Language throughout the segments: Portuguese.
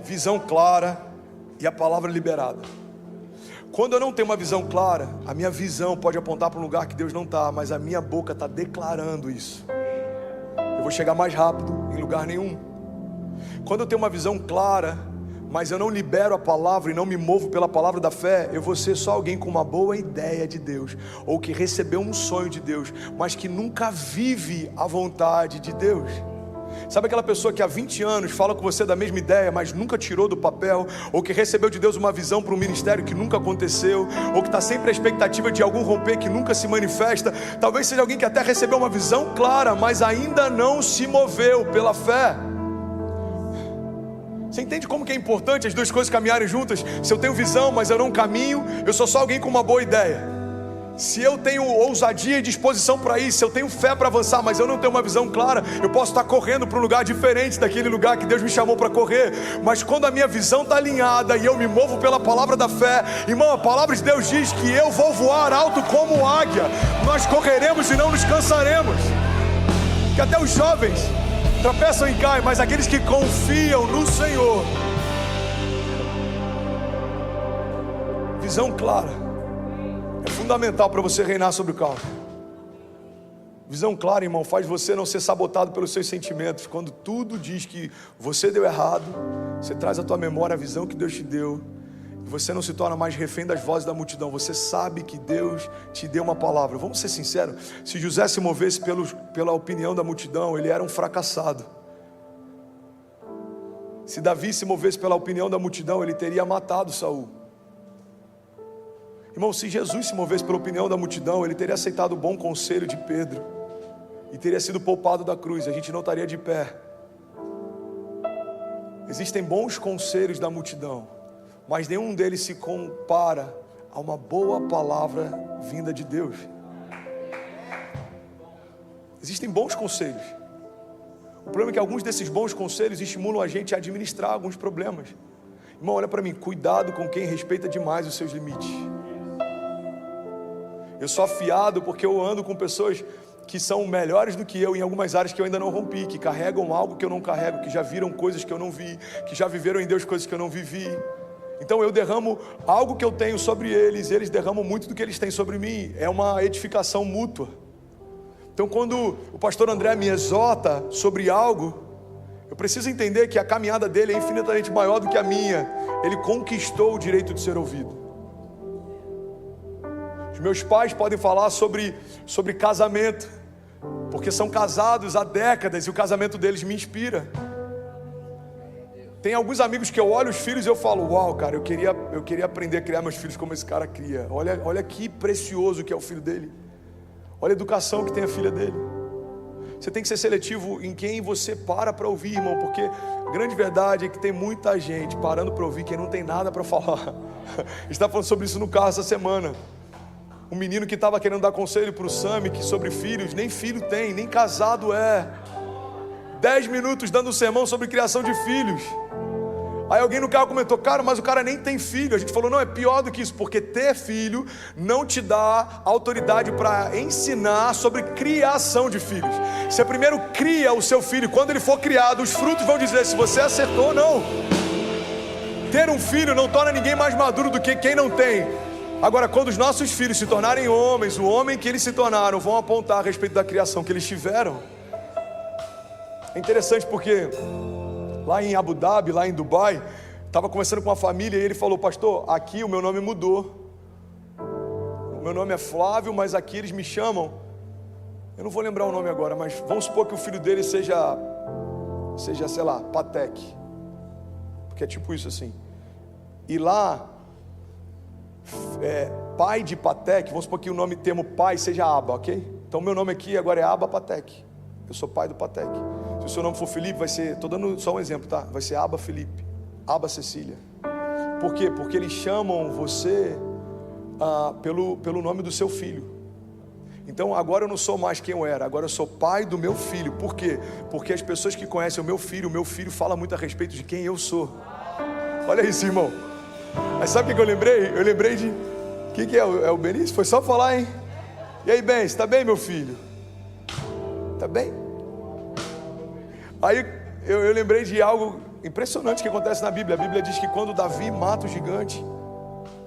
visão clara e a palavra liberada. Quando eu não tenho uma visão clara, a minha visão pode apontar para um lugar que Deus não está, mas a minha boca está declarando isso. Eu vou chegar mais rápido em lugar nenhum. Quando eu tenho uma visão clara, mas eu não libero a palavra e não me movo pela palavra da fé, eu vou ser só alguém com uma boa ideia de Deus, ou que recebeu um sonho de Deus, mas que nunca vive a vontade de Deus. Sabe aquela pessoa que há 20 anos fala com você da mesma ideia, mas nunca tirou do papel, ou que recebeu de Deus uma visão para um ministério que nunca aconteceu, ou que está sempre à expectativa de algum romper que nunca se manifesta? Talvez seja alguém que até recebeu uma visão clara, mas ainda não se moveu pela fé. Você entende como que é importante as duas coisas caminharem juntas? Se eu tenho visão, mas eu não caminho, eu sou só alguém com uma boa ideia. Se eu tenho ousadia e disposição para isso, se eu tenho fé para avançar, mas eu não tenho uma visão clara, eu posso estar correndo para um lugar diferente daquele lugar que Deus me chamou para correr. Mas quando a minha visão está alinhada e eu me movo pela palavra da fé, irmão, a palavra de Deus diz que eu vou voar alto como águia. Nós correremos e não nos cansaremos. Que até os jovens tropeçam e caem, mas aqueles que confiam no Senhor. Visão clara é fundamental para você reinar sobre o caos. Visão clara, irmão, faz você não ser sabotado pelos seus sentimentos. Quando tudo diz que você deu errado, você traz à tua memória a visão que Deus te deu, e você não se torna mais refém das vozes da multidão. Você sabe que Deus te deu uma palavra. Vamos ser sinceros, se José se movesse pela opinião da multidão, ele era um fracassado. Se Davi se movesse pela opinião da multidão, ele teria matado Saul. Irmão, se Jesus se movesse pela opinião da multidão, ele teria aceitado o bom conselho de Pedro e teria sido poupado da cruz. A gente não estaria de pé. Existem bons conselhos da multidão, mas nenhum deles se compara a uma boa palavra vinda de Deus. Existem bons conselhos. O problema é que alguns desses bons conselhos estimulam a gente a administrar alguns problemas. Irmão, olha para mim, cuidado com quem respeita demais os seus limites. Eu sou afiado porque eu ando com pessoas que são melhores do que eu em algumas áreas que eu ainda não rompi, que carregam algo que eu não carrego, que já viram coisas que eu não vi, que já viveram em Deus coisas que eu não vivi. Então eu derramo algo que eu tenho sobre eles, e eles derramam muito do que eles têm sobre mim. É uma edificação mútua. Então quando o pastor André me exorta sobre algo, eu preciso entender que a caminhada dele é infinitamente maior do que a minha. Ele conquistou o direito de ser ouvido. Os meus pais podem falar sobre casamento, porque são casados há décadas e o casamento deles me inspira. Tem alguns amigos que eu olho os filhos e eu falo, uau, cara, eu queria aprender a criar meus filhos como esse cara cria. Olha que precioso que é o filho dele. Olha a educação que tem a filha dele. Você tem que ser seletivo em quem você para ouvir, irmão, porque a grande verdade é que tem muita gente parando para ouvir quem não tem nada para falar. A gente está falando sobre isso no carro essa semana. Um menino que estava querendo dar conselho para o Sami que sobre filhos, nem filho tem, nem casado é. 10 minutos dando um sermão sobre criação de filhos. Aí alguém no carro comentou, cara, mas o cara nem tem filho. A gente falou, não, é pior do que isso, porque ter filho não te dá autoridade para ensinar sobre criação de filhos. Você primeiro cria o seu filho, quando ele for criado, os frutos vão dizer se você acertou ou não. Ter um filho não torna ninguém mais maduro do que quem não tem. Agora, quando os nossos filhos se tornarem homens, o homem que eles se tornaram vão apontar a respeito da criação que eles tiveram. É interessante porque lá em Abu Dhabi, lá em Dubai, estava conversando com uma família e ele falou, pastor, aqui o meu nome mudou. O meu nome é Flávio, mas aqui eles me chamam, eu não vou lembrar o nome agora, mas vamos supor que o filho dele seja, sei lá, Patek, porque é tipo isso assim. E lá, pai de Patek, vamos supor que o termo pai seja Aba, ok? Então meu nome aqui agora é Aba Patek. Eu sou pai do Patek. Se o seu nome for Felipe, vai ser, estou dando só um exemplo, tá? Vai ser Aba Felipe, Aba Cecília. Por quê? Porque eles chamam você pelo nome do seu filho. Então agora eu não sou mais quem eu era, agora eu sou pai do meu filho. Por quê? Porque as pessoas que conhecem o meu filho fala muito a respeito de quem eu sou. Olha isso, irmão. Mas sabe o que eu lembrei? Eu lembrei de... O que é? É o Benício? Foi só falar, hein? E aí, Ben, está bem, meu filho? Está bem? Aí eu lembrei de algo impressionante o que acontece na Bíblia. A Bíblia diz que quando Davi mata o gigante,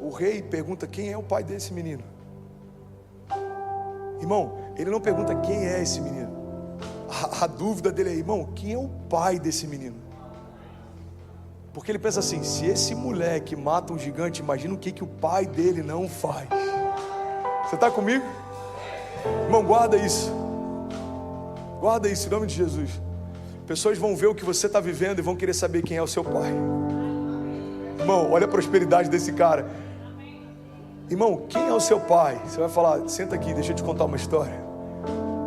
o rei pergunta quem é o pai desse menino. Irmão, ele não pergunta quem é esse menino. A dúvida dele é, irmão, quem é o pai desse menino? Porque ele pensa assim, se esse moleque mata um gigante, imagina o que o pai dele não faz. Você está comigo? Irmão, guarda isso. Guarda isso em nome de Jesus. Pessoas vão ver o que você está vivendo e vão querer saber quem é o seu pai. Irmão, olha a prosperidade desse cara. Irmão, quem é o seu pai? Você vai falar, senta aqui, deixa eu te contar uma história.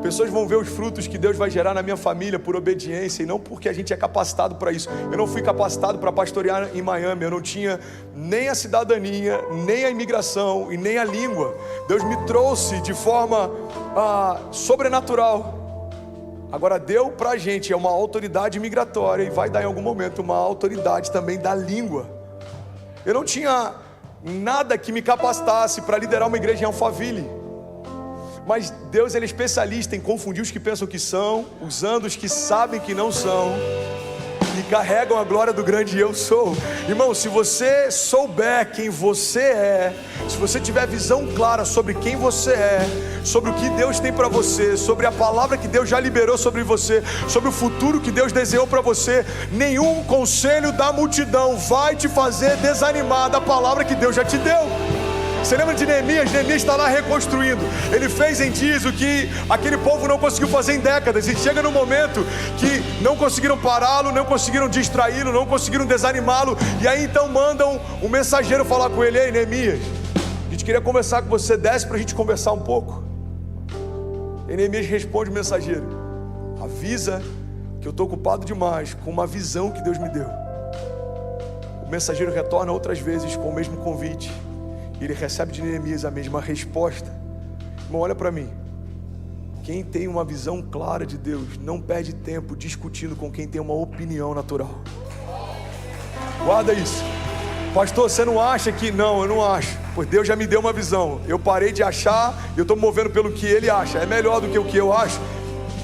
Pessoas vão ver os frutos que Deus vai gerar na minha família por obediência e não porque a gente é capacitado para isso. Eu não fui capacitado para pastorear em Miami, eu não tinha nem a cidadania, nem a imigração e nem a língua. Deus me trouxe de forma sobrenatural. Agora deu para a gente uma autoridade migratória e vai dar em algum momento uma autoridade também da língua. Eu não tinha nada que me capacitasse para liderar uma igreja em Alphaville. Mas Deus, ele é especialista em confundir os que pensam que são, usando os que sabem que não são e carregam a glória do grande eu sou. Irmão, se você souber quem você é, se você tiver visão clara sobre quem você é, sobre o que Deus tem para você, sobre a palavra que Deus já liberou sobre você, sobre o futuro que Deus desenhou para você, nenhum conselho da multidão vai te fazer desanimar da palavra que Deus já te deu. Você lembra de Neemias? Neemias está lá reconstruindo. Ele fez em dias o que aquele povo não conseguiu fazer em décadas. E chega no momento que não conseguiram pará-lo, não conseguiram distraí-lo, não conseguiram desanimá-lo. E aí então mandam um mensageiro falar com ele. Ei, Neemias, a gente queria conversar com você, desce para a gente conversar um pouco. E Neemias responde o mensageiro: avisa que eu estou ocupado demais com uma visão que Deus me deu. O mensageiro retorna outras vezes com o mesmo convite. Ele recebe de Neemias a mesma resposta. Irmão, olha para mim. Quem tem uma visão clara de Deus não perde tempo discutindo com quem tem uma opinião natural. Guarda isso. Pastor, você não acha que... Não, eu não acho. Pois Deus já me deu uma visão. Eu parei de achar e eu estou me movendo pelo que Ele acha. É melhor do que o que eu acho.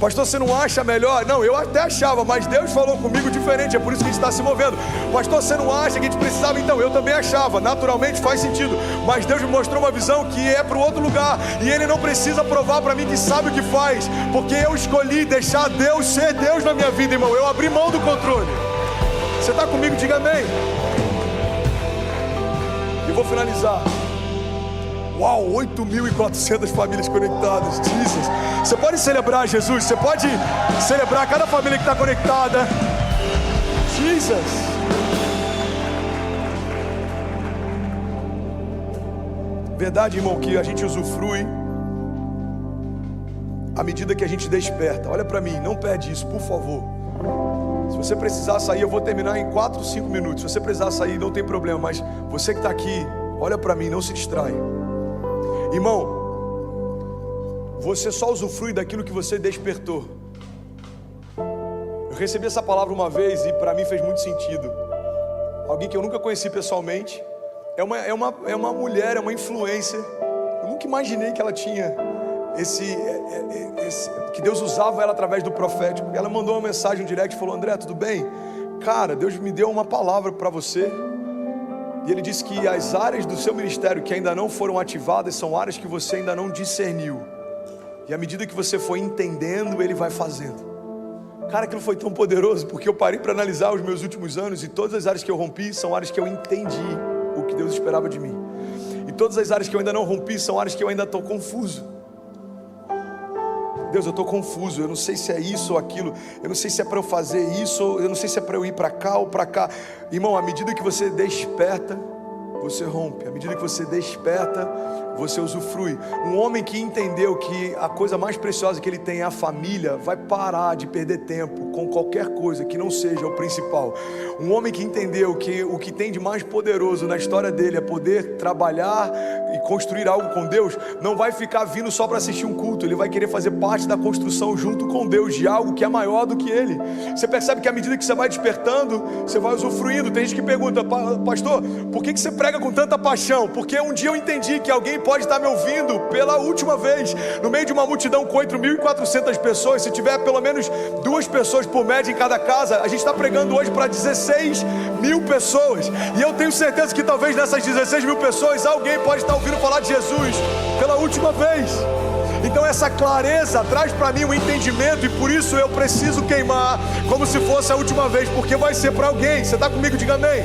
Pastor, você não acha melhor? Não, eu até achava, mas Deus falou comigo diferente, é por isso que a gente está se movendo. Pastor, você não acha que a gente precisava? Então, eu também achava, naturalmente faz sentido, mas Deus me mostrou uma visão que é para o outro lugar, e Ele não precisa provar para mim que sabe o que faz, porque eu escolhi deixar Deus ser Deus na minha vida, irmão. Eu abri mão do controle. Você está comigo? Diga amém. E vou finalizar. Uau, 8.400 famílias conectadas. Jesus. Você pode celebrar Jesus, você pode celebrar cada família que está conectada. Jesus. Verdade, irmão, que a gente usufrui à medida que a gente desperta. Olha para mim, não perde isso, por favor. Se você precisar sair, eu vou terminar em 4, 5 minutos. Se você precisar sair, não tem problema, mas você que está aqui, olha para mim, não se distrai. Irmão, você só usufrui daquilo que você despertou. Eu recebi essa palavra uma vez e para mim fez muito sentido. Alguém que eu nunca conheci pessoalmente. É uma mulher, é uma influencer. Eu nunca imaginei que ela tinha que Deus usava ela através do profético. Ela mandou uma mensagem no direct e falou: André, tudo bem? Cara, Deus me deu uma palavra para você. E Ele disse que as áreas do seu ministério que ainda não foram ativadas são áreas que você ainda não discerniu. E à medida que você for entendendo, Ele vai fazendo. Cara, aquilo foi tão poderoso, porque eu parei para analisar os meus últimos anos e todas as áreas que eu rompi são áreas que eu entendi o que Deus esperava de mim. E todas as áreas que eu ainda não rompi são áreas que eu ainda estou confuso. Deus, eu estou confuso, eu não sei se é isso ou aquilo, eu não sei se é para eu fazer isso, eu não sei se é para eu ir para cá ou para cá. Irmão, à medida que você desperta, você rompe. À medida que você desperta, você usufrui. Um homem que entendeu que a coisa mais preciosa que ele tem é a família, vai parar de perder tempo com qualquer coisa que não seja o principal. Um homem que entendeu que o que tem de mais poderoso na história dele é poder trabalhar e construir algo com Deus, não vai ficar vindo só para assistir um culto. Ele vai querer fazer parte da construção junto com Deus de algo que é maior do que ele. Você percebe que à medida que você vai despertando, você vai usufruindo. Tem gente que pergunta: pastor, por que você prega prega com tanta paixão? Porque um dia eu entendi que alguém pode estar me ouvindo pela última vez, no meio de uma multidão com 8.400 pessoas. Se tiver pelo menos 2 pessoas por média em cada casa, a gente está pregando hoje para 16 mil pessoas. E eu tenho certeza que talvez nessas 16 mil pessoas, alguém pode estar ouvindo falar de Jesus pela última vez. Então essa clareza traz para mim um entendimento, e por isso eu preciso queimar como se fosse a última vez, porque vai ser para alguém. Você está comigo? Diga amém.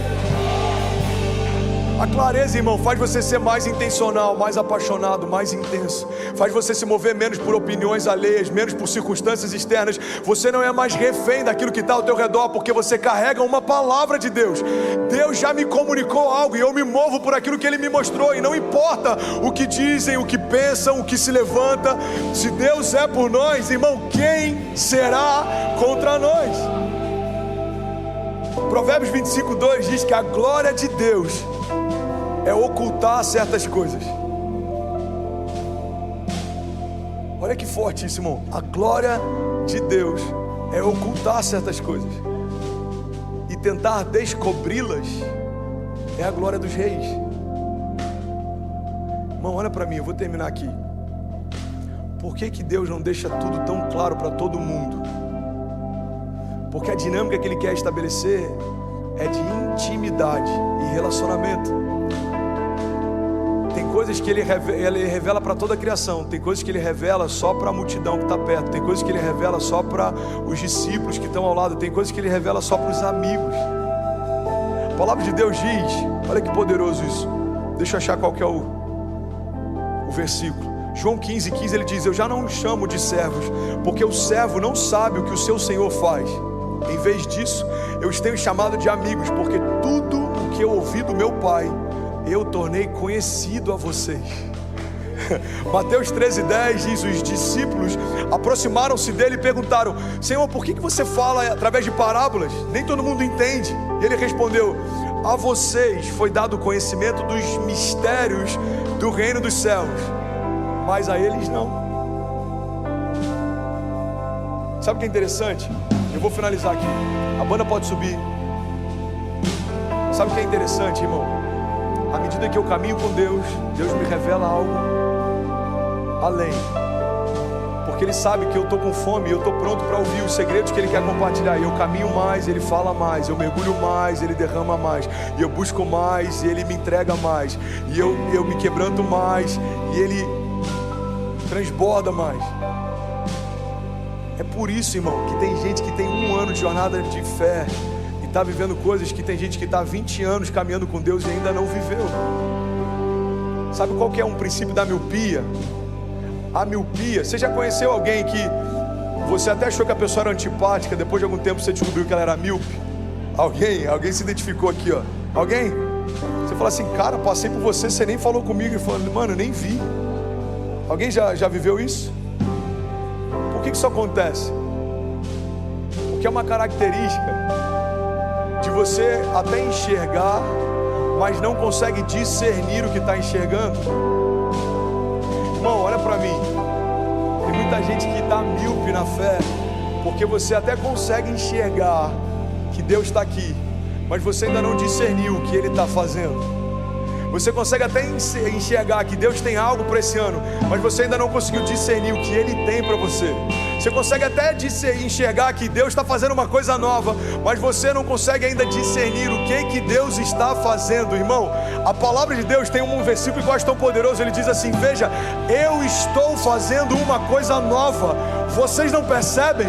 A clareza, irmão, faz você ser mais intencional, mais apaixonado, mais intenso. Faz você se mover menos por opiniões alheias, menos por circunstâncias externas. Você não é mais refém daquilo que está ao teu redor, porque você carrega uma palavra de Deus. Deus já me comunicou algo e eu me movo por aquilo que Ele me mostrou. E não importa o que dizem, o que pensam, o que se levanta. Se Deus é por nós, irmão, quem será contra nós? Provérbios 25:2 diz que a glória de Deus é ocultar certas coisas. Olha que forte isso, irmão. A glória de Deus é ocultar certas coisas, e tentar descobri-las é a glória dos reis. Irmão, olha para mim, eu vou terminar aqui. Por que Deus não deixa tudo tão claro para todo mundo? Porque a dinâmica que Ele quer estabelecer é de intimidade e relacionamento. Tem coisas que Ele revela para toda a criação. Tem coisas que Ele revela só para a multidão que está perto. Tem coisas que Ele revela só para os discípulos que estão ao lado. Tem coisas que Ele revela só para os amigos. A palavra de Deus diz, olha que poderoso isso. Deixa eu achar qual que é o versículo. João 15:15 ele diz: eu já não os chamo de servos, porque o servo não sabe o que o seu Senhor faz. Em vez disso, eu os tenho chamado de amigos, porque tudo o que eu ouvi do meu Pai eu tornei conhecido a vocês. Mateus 13:10 diz: os discípulos aproximaram-se dele e perguntaram: Senhor, por que você fala através de parábolas? Nem todo mundo entende. E ele respondeu: a vocês foi dado o conhecimento dos mistérios do reino dos céus, mas a eles não. Sabe o que é interessante? Eu vou finalizar aqui. A banda pode subir. Sabe o que é interessante, irmão? À medida que eu caminho com Deus, Deus me revela algo além. Porque Ele sabe que eu estou com fome e eu estou pronto para ouvir os segredos que Ele quer compartilhar. E eu caminho mais, Ele fala mais. Eu mergulho mais, Ele derrama mais. E eu busco mais, e Ele me entrega mais. E eu me quebranto mais, e Ele transborda mais. É por isso, irmão, que tem gente que tem 1 ano de jornada de fé e está vivendo coisas que tem gente que está há 20 anos caminhando com Deus e ainda não viveu. Sabe qual que é um princípio da miopia? A miopia, você já conheceu alguém que você até achou que a pessoa era antipática, depois de algum tempo você descobriu que ela era míope? Alguém se identificou aqui, ó. Alguém? Você fala assim: cara, passei por você, você nem falou comigo. E falou: mano, eu nem vi. Alguém já viveu isso? Por que isso acontece? Porque é uma característica de você até enxergar, mas não consegue discernir o que está enxergando. Irmão, olha para mim. Tem muita gente que está míope na fé, porque você até consegue enxergar que Deus está aqui, mas você ainda não discerniu o que Ele está fazendo. Você consegue até enxergar que Deus tem algo para esse ano, mas você ainda não conseguiu discernir o que Ele tem para você. Você consegue até enxergar que Deus está fazendo uma coisa nova, mas você não consegue ainda discernir o que Deus está fazendo. Irmão, a palavra de Deus tem um versículo que eu acho tão poderoso. Ele diz assim: veja, eu estou fazendo uma coisa nova, vocês não percebem?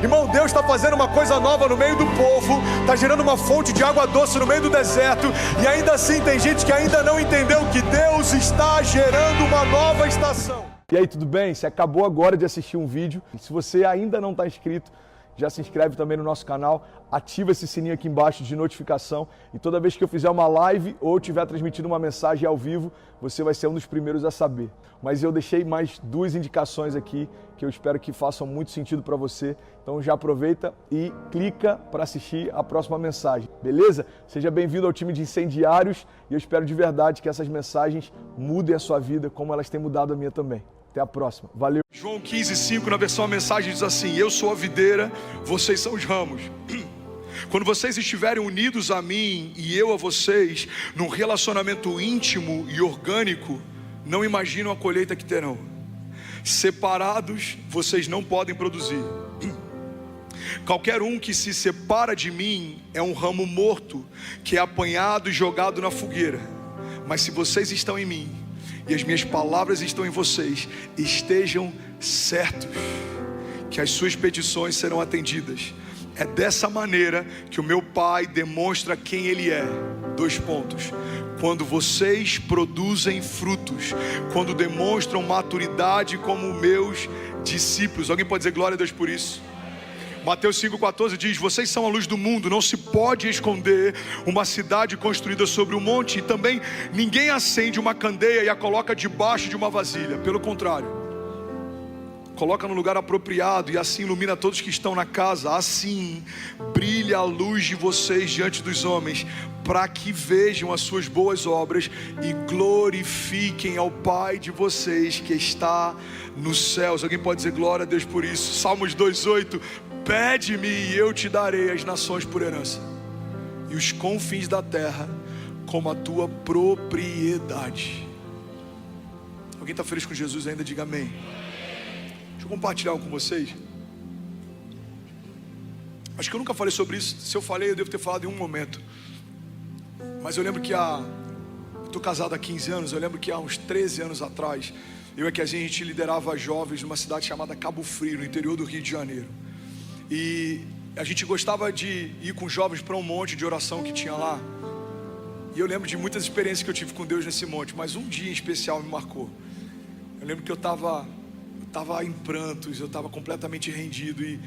Irmão, Deus está fazendo uma coisa nova no meio do povo, está gerando uma fonte de água doce no meio do deserto, e ainda assim tem gente que ainda não entendeu que Deus está gerando uma nova estação. E aí, tudo bem? Você acabou agora de assistir um vídeo. Se você ainda não está inscrito, já se inscreve também no nosso canal, ativa esse sininho aqui embaixo de notificação, e toda vez que eu fizer uma live ou estiver transmitindo uma mensagem ao vivo, você vai ser um dos primeiros a saber. Mas eu deixei mais 2 indicações aqui que eu espero que façam muito sentido para você. Então já aproveita e clica para assistir a próxima mensagem, beleza? Seja bem-vindo ao time de incendiários, e eu espero de verdade que essas mensagens mudem a sua vida como elas têm mudado a minha também. Até a próxima. Valeu. João 15:5, na versão a mensagem diz assim: eu sou a videira, vocês são os ramos. Quando vocês estiverem unidos a mim e eu a vocês, num relacionamento íntimo e orgânico, não imaginam a colheita que terão. Separados, vocês não podem produzir. Qualquer um que se separa de mim é um ramo morto, que é apanhado e jogado na fogueira. Mas se vocês estão em mim, e as minhas palavras estão em vocês, estejam certos que as suas petições serão atendidas. É dessa maneira que o meu Pai demonstra quem Ele é. 2 pontos. Quando vocês produzem frutos, quando demonstram maturidade como meus discípulos. Alguém pode dizer glória a Deus por isso? Mateus 5,14 diz: vocês são a luz do mundo, não se pode esconder uma cidade construída sobre um monte. E também ninguém acende uma candeia e a coloca debaixo de uma vasilha. Pelo contrário, coloca no lugar apropriado e assim ilumina todos que estão na casa. Assim brilha a luz de vocês diante dos homens, para que vejam as suas boas obras e glorifiquem ao Pai de vocês que está nos céus. Alguém pode dizer glória a Deus por isso? Salmos 2,8: pede-me e eu te darei as nações por herança, e os confins da terra como a tua propriedade. Alguém está feliz com Jesus ainda? Diga amém. Deixa eu compartilhar algo com vocês. Acho que eu nunca falei sobre isso. Se eu falei, eu devo ter falado em um momento. Mas eu lembro que estou casado há 15 anos. Eu lembro que há uns 13 anos atrás, eu e a gente liderava jovens numa cidade chamada Cabo Frio, no interior do Rio de Janeiro. E a gente gostava de ir com jovens para um monte de oração que tinha lá. E eu lembro de muitas experiências que eu tive com Deus nesse monte, mas um dia em especial me marcou. Eu lembro que eu estava em prantos, eu estava completamente rendido. E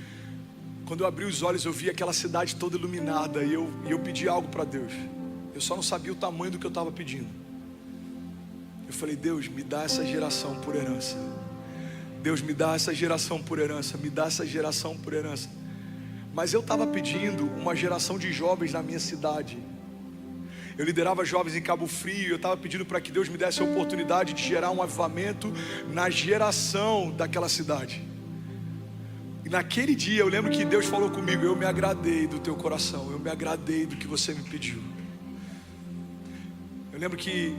quando eu abri os olhos, eu vi aquela cidade toda iluminada. E eu pedi algo para Deus. Eu só não sabia o tamanho do que eu estava pedindo. Eu falei: Deus, me dá essa geração por herança. Deus, me dá essa geração por herança. Me dá essa geração por herança. Mas eu estava pedindo uma geração de jovens na minha cidade. Eu liderava jovens em Cabo Frio. Eu estava pedindo para que Deus me desse a oportunidade de gerar um avivamento na geração daquela cidade. E naquele dia eu lembro que Deus falou comigo: eu me agradei do teu coração, eu me agradei do que você me pediu. Eu lembro que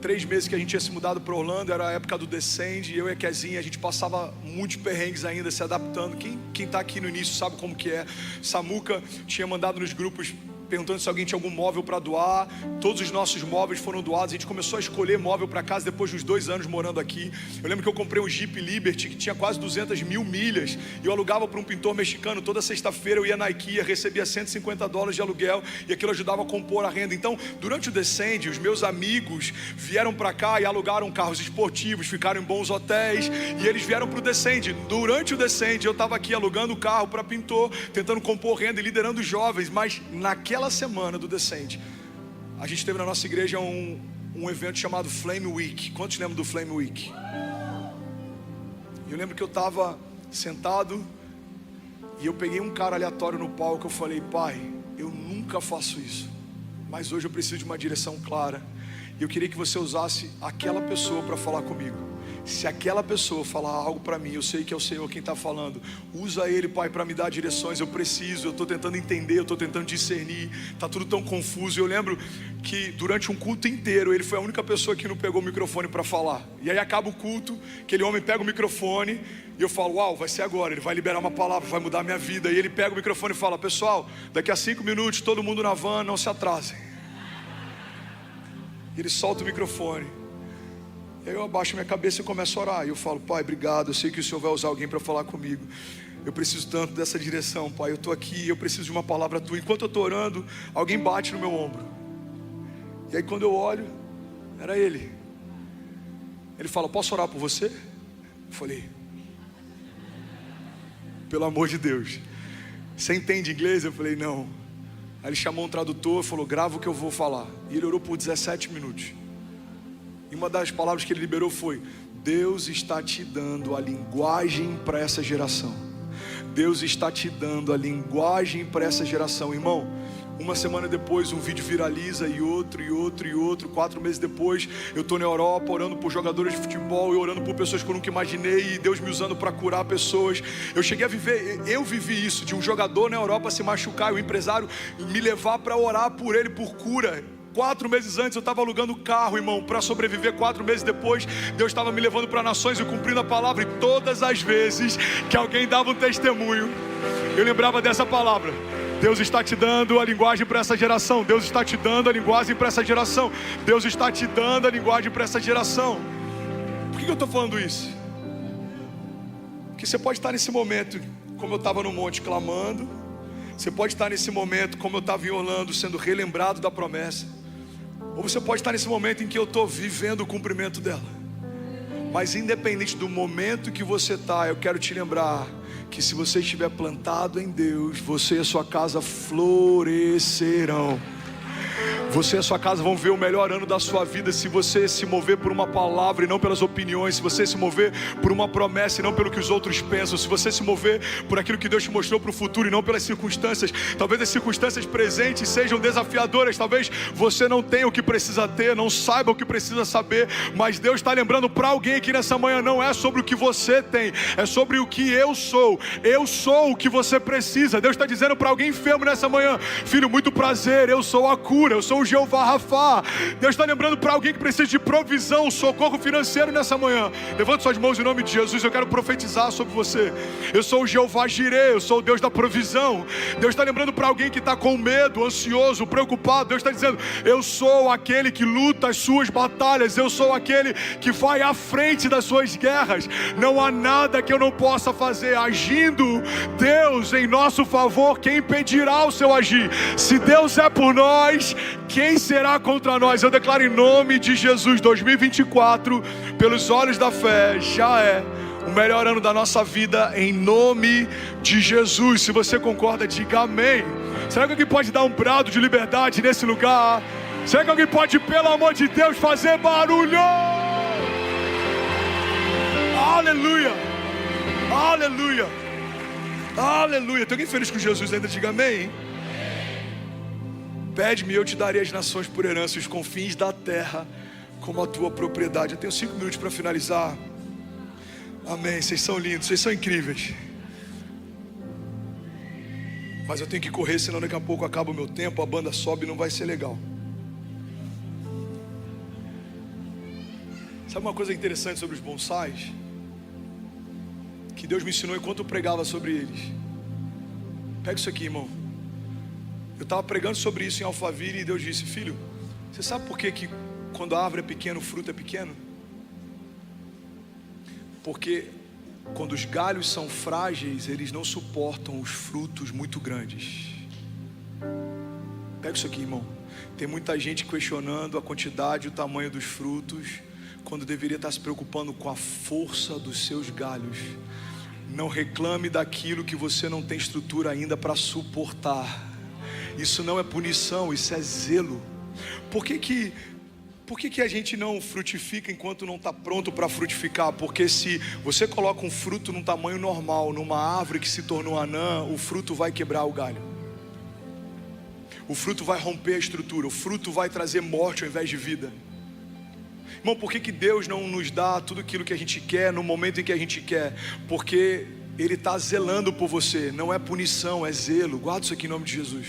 3 meses que a gente tinha se mudado para Orlando, era a época do Descende. Eu e a Kezinha, a gente passava muitos perrengues ainda, se adaptando. Quem está aqui no início sabe como que é. Samuca tinha mandado nos grupos perguntando se alguém tinha algum móvel para doar. Todos os nossos móveis foram doados. A gente começou a escolher móvel para casa depois de uns 2 anos morando aqui. Eu lembro que eu comprei um Jeep Liberty que tinha quase 200 mil milhas, e eu alugava para um pintor mexicano. Toda sexta-feira eu ia na IKEA, recebia $150 de aluguel, e aquilo ajudava a compor a renda. Então, durante o Descende, os meus amigos vieram para cá e alugaram carros esportivos, ficaram em bons hotéis, e eles vieram para o Descende. Durante o Descende eu estava aqui alugando carro para pintor, tentando compor renda e liderando os jovens. Mas naquela semana do Descende, a gente teve na nossa igreja um evento chamado Flame Week. Quantos lembram do Flame Week? Eu lembro que eu estava sentado e eu peguei um cara aleatório no palco. Eu falei: Pai, eu nunca faço isso, mas hoje eu preciso de uma direção clara, e eu queria que você usasse aquela pessoa para falar comigo. Se aquela pessoa falar algo para mim, eu sei que é o Senhor quem está falando. Usa ele, Pai, para me dar direções. Eu estou tentando entender, eu estou tentando discernir. Está tudo tão confuso. Eu lembro que durante um culto inteiro, ele foi a única pessoa que não pegou o microfone para falar. E aí acaba o culto, aquele homem pega o microfone, e eu falo: uau, vai ser agora, ele vai liberar uma palavra, vai mudar a minha vida. E ele pega o microfone e fala: pessoal, daqui a 5 minutos, todo mundo na van, não se atrasem. E ele solta o microfone. E aí eu abaixo minha cabeça e começo a orar. E eu falo: Pai, obrigado, eu sei que o Senhor vai usar alguém para falar comigo. Eu preciso tanto dessa direção, Pai. Eu estou aqui, eu preciso de uma palavra tua. Enquanto eu estou orando, alguém bate no meu ombro. E aí quando eu olho, era ele. Ele fala: posso orar por você? Eu falei: pelo amor de Deus, você entende inglês? Eu falei: não. Aí ele chamou um tradutor e falou: grava o que eu vou falar. E ele orou por 17 minutos. E uma das palavras que ele liberou foi: Deus está te dando a linguagem para essa geração. Deus está te dando a linguagem para essa geração. Irmão, Uma semana depois um vídeo viraliza e outro, e outro, e outro. 4 meses depois eu estou na Europa orando por jogadores de futebol e orando por pessoas que eu nunca imaginei, e Deus me usando para curar pessoas. Eu vivi isso, de um jogador na Europa se machucar e o empresário me levar para orar por ele, por cura. 4 meses antes eu estava alugando carro, irmão, para sobreviver. 4 meses depois Deus estava me levando para nações e cumprindo a palavra. E todas as vezes que alguém dava um testemunho, eu lembrava dessa palavra: Deus está te dando a linguagem para essa geração. Deus está te dando a linguagem para essa geração. Deus está te dando a linguagem para essa geração. Por que eu estou falando isso? Porque você pode estar nesse momento como eu estava no monte clamando. Você pode estar nesse momento como eu estava em Orlando, sendo relembrado da promessa. Ou você pode estar nesse momento em que eu estou vivendo o cumprimento dela. Mas independente do momento que você está, eu quero te lembrar que se você estiver plantado em Deus, você e a sua casa florescerão. Você e a sua casa vão ver o melhor ano da sua vida se você se mover por uma palavra e não pelas opiniões. Se você se mover por uma promessa e não pelo que os outros pensam. Se você se mover por aquilo que Deus te mostrou para o futuro e não pelas circunstâncias. Talvez as circunstâncias presentes sejam desafiadoras. Talvez você não tenha o que precisa ter, não saiba o que precisa saber. Mas Deus está lembrando para alguém aqui nessa manhã: não é sobre o que você tem, é sobre o que eu sou. Eu sou o que você precisa. Deus está dizendo para alguém enfermo nessa manhã: filho, muito prazer, eu sou a cura, eu sou o Jeová Rafá. Deus está lembrando para alguém que precisa de provisão, socorro financeiro nessa manhã. Levante suas mãos em nome de Jesus. Eu quero profetizar sobre você. Eu sou o Jeová Jireh, eu sou o Deus da provisão. Deus está lembrando para alguém que está com medo, ansioso, preocupado. Deus está dizendo: eu sou aquele que luta as suas batalhas. Eu sou aquele que vai à frente das suas guerras. Não há nada que eu não possa fazer. Agindo Deus em nosso favor, quem impedirá o seu agir? Se Deus é por nós, quem será contra nós? Eu declaro em nome de Jesus, 2024, pelos olhos da fé, já é o melhor ano da nossa vida, em nome de Jesus. Se você concorda, diga amém. Será que alguém pode dar um brado de liberdade nesse lugar? Será que alguém pode, pelo amor de Deus, fazer barulho? Aleluia, aleluia, aleluia. Tem alguém feliz com Jesus ainda? Diga amém. Pede-me e eu te darei as nações por herança, os confins da terra como a tua propriedade. Eu tenho 5 minutos para finalizar. Amém, vocês são lindos, vocês são incríveis. Mas eu tenho que correr, senão daqui a pouco acaba o meu tempo, a banda sobe e não vai ser legal. Sabe uma coisa interessante sobre os bonsais? Que Deus me ensinou enquanto eu pregava sobre eles. Pega isso aqui, irmão. Eu estava pregando sobre isso em Alphaville e Deus disse: filho, você sabe por que quando a árvore é pequena, o fruto é pequeno? Porque quando os galhos são frágeis, eles não suportam os frutos muito grandes. Pega isso aqui, irmão. Tem muita gente questionando a quantidade e o tamanho dos frutos, quando deveria estar se preocupando com a força dos seus galhos. Não reclame daquilo que você não tem estrutura ainda para suportar. Isso não é punição, isso é zelo. Por que a gente não frutifica enquanto não está pronto para frutificar? Porque se você coloca um fruto num tamanho normal, numa árvore que se tornou anã, o fruto vai quebrar o galho. O fruto vai romper a estrutura, o fruto vai trazer morte ao invés de vida. Irmão, por que Deus não nos dá tudo aquilo que a gente quer no momento em que a gente quer? Porque Ele está zelando por você. Não é punição, é zelo. Guarda isso aqui em nome de Jesus.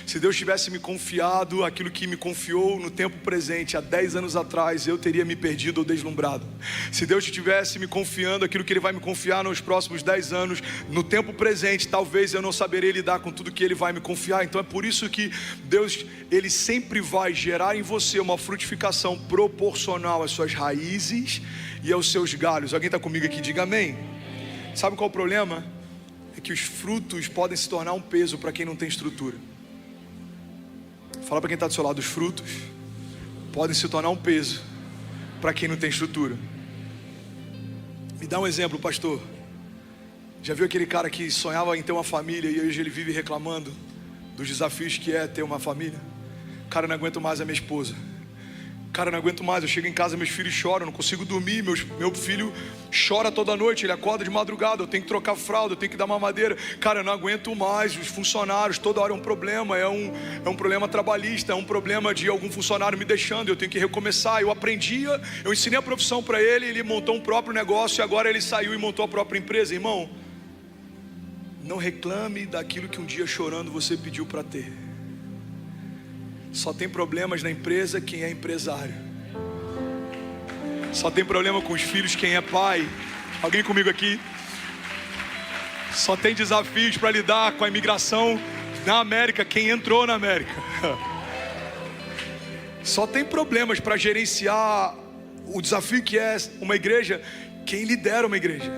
Se Deus tivesse me confiado aquilo que me confiou no tempo presente, há 10 anos atrás, eu teria me perdido ou deslumbrado. Se Deus tivesse me confiando aquilo que Ele vai me confiar nos próximos 10 anos, no tempo presente, talvez eu não saberia lidar com tudo que Ele vai me confiar. Então é por isso que Deus, Ele sempre vai gerar em você uma frutificação proporcional às suas raízes e aos seus galhos. Alguém está comigo aqui? Diga amém. Sabe qual é o problema? É que os frutos podem se tornar um peso para quem não tem estrutura. Fala para quem está do seu lado: os frutos podem se tornar um peso para quem não tem estrutura. Me dá um exemplo, pastor. Já viu aquele cara que sonhava em ter uma família e hoje ele vive reclamando dos desafios que é ter uma família? Cara, não aguento mais a minha esposa. Cara, eu não aguento mais, eu chego em casa, meus filhos choram, eu não consigo dormir, meu filho chora toda noite, ele acorda de madrugada, eu tenho que trocar fralda, eu tenho que dar mamadeira. Cara, eu não aguento mais, os funcionários, toda hora é um problema, é um problema trabalhista, é um problema de algum funcionário me deixando, eu tenho que recomeçar. Eu ensinei a profissão para ele, ele montou um próprio negócio e agora ele saiu e montou a própria empresa. Irmão, não reclame daquilo que um dia chorando você pediu para ter. Só tem problemas na empresa quem é empresário. Só tem problema com os filhos quem é pai. Alguém comigo aqui? Só tem desafios para lidar com a imigração na América quem entrou na América. Só tem problemas para gerenciar o desafio que é uma igreja quem lidera uma igreja.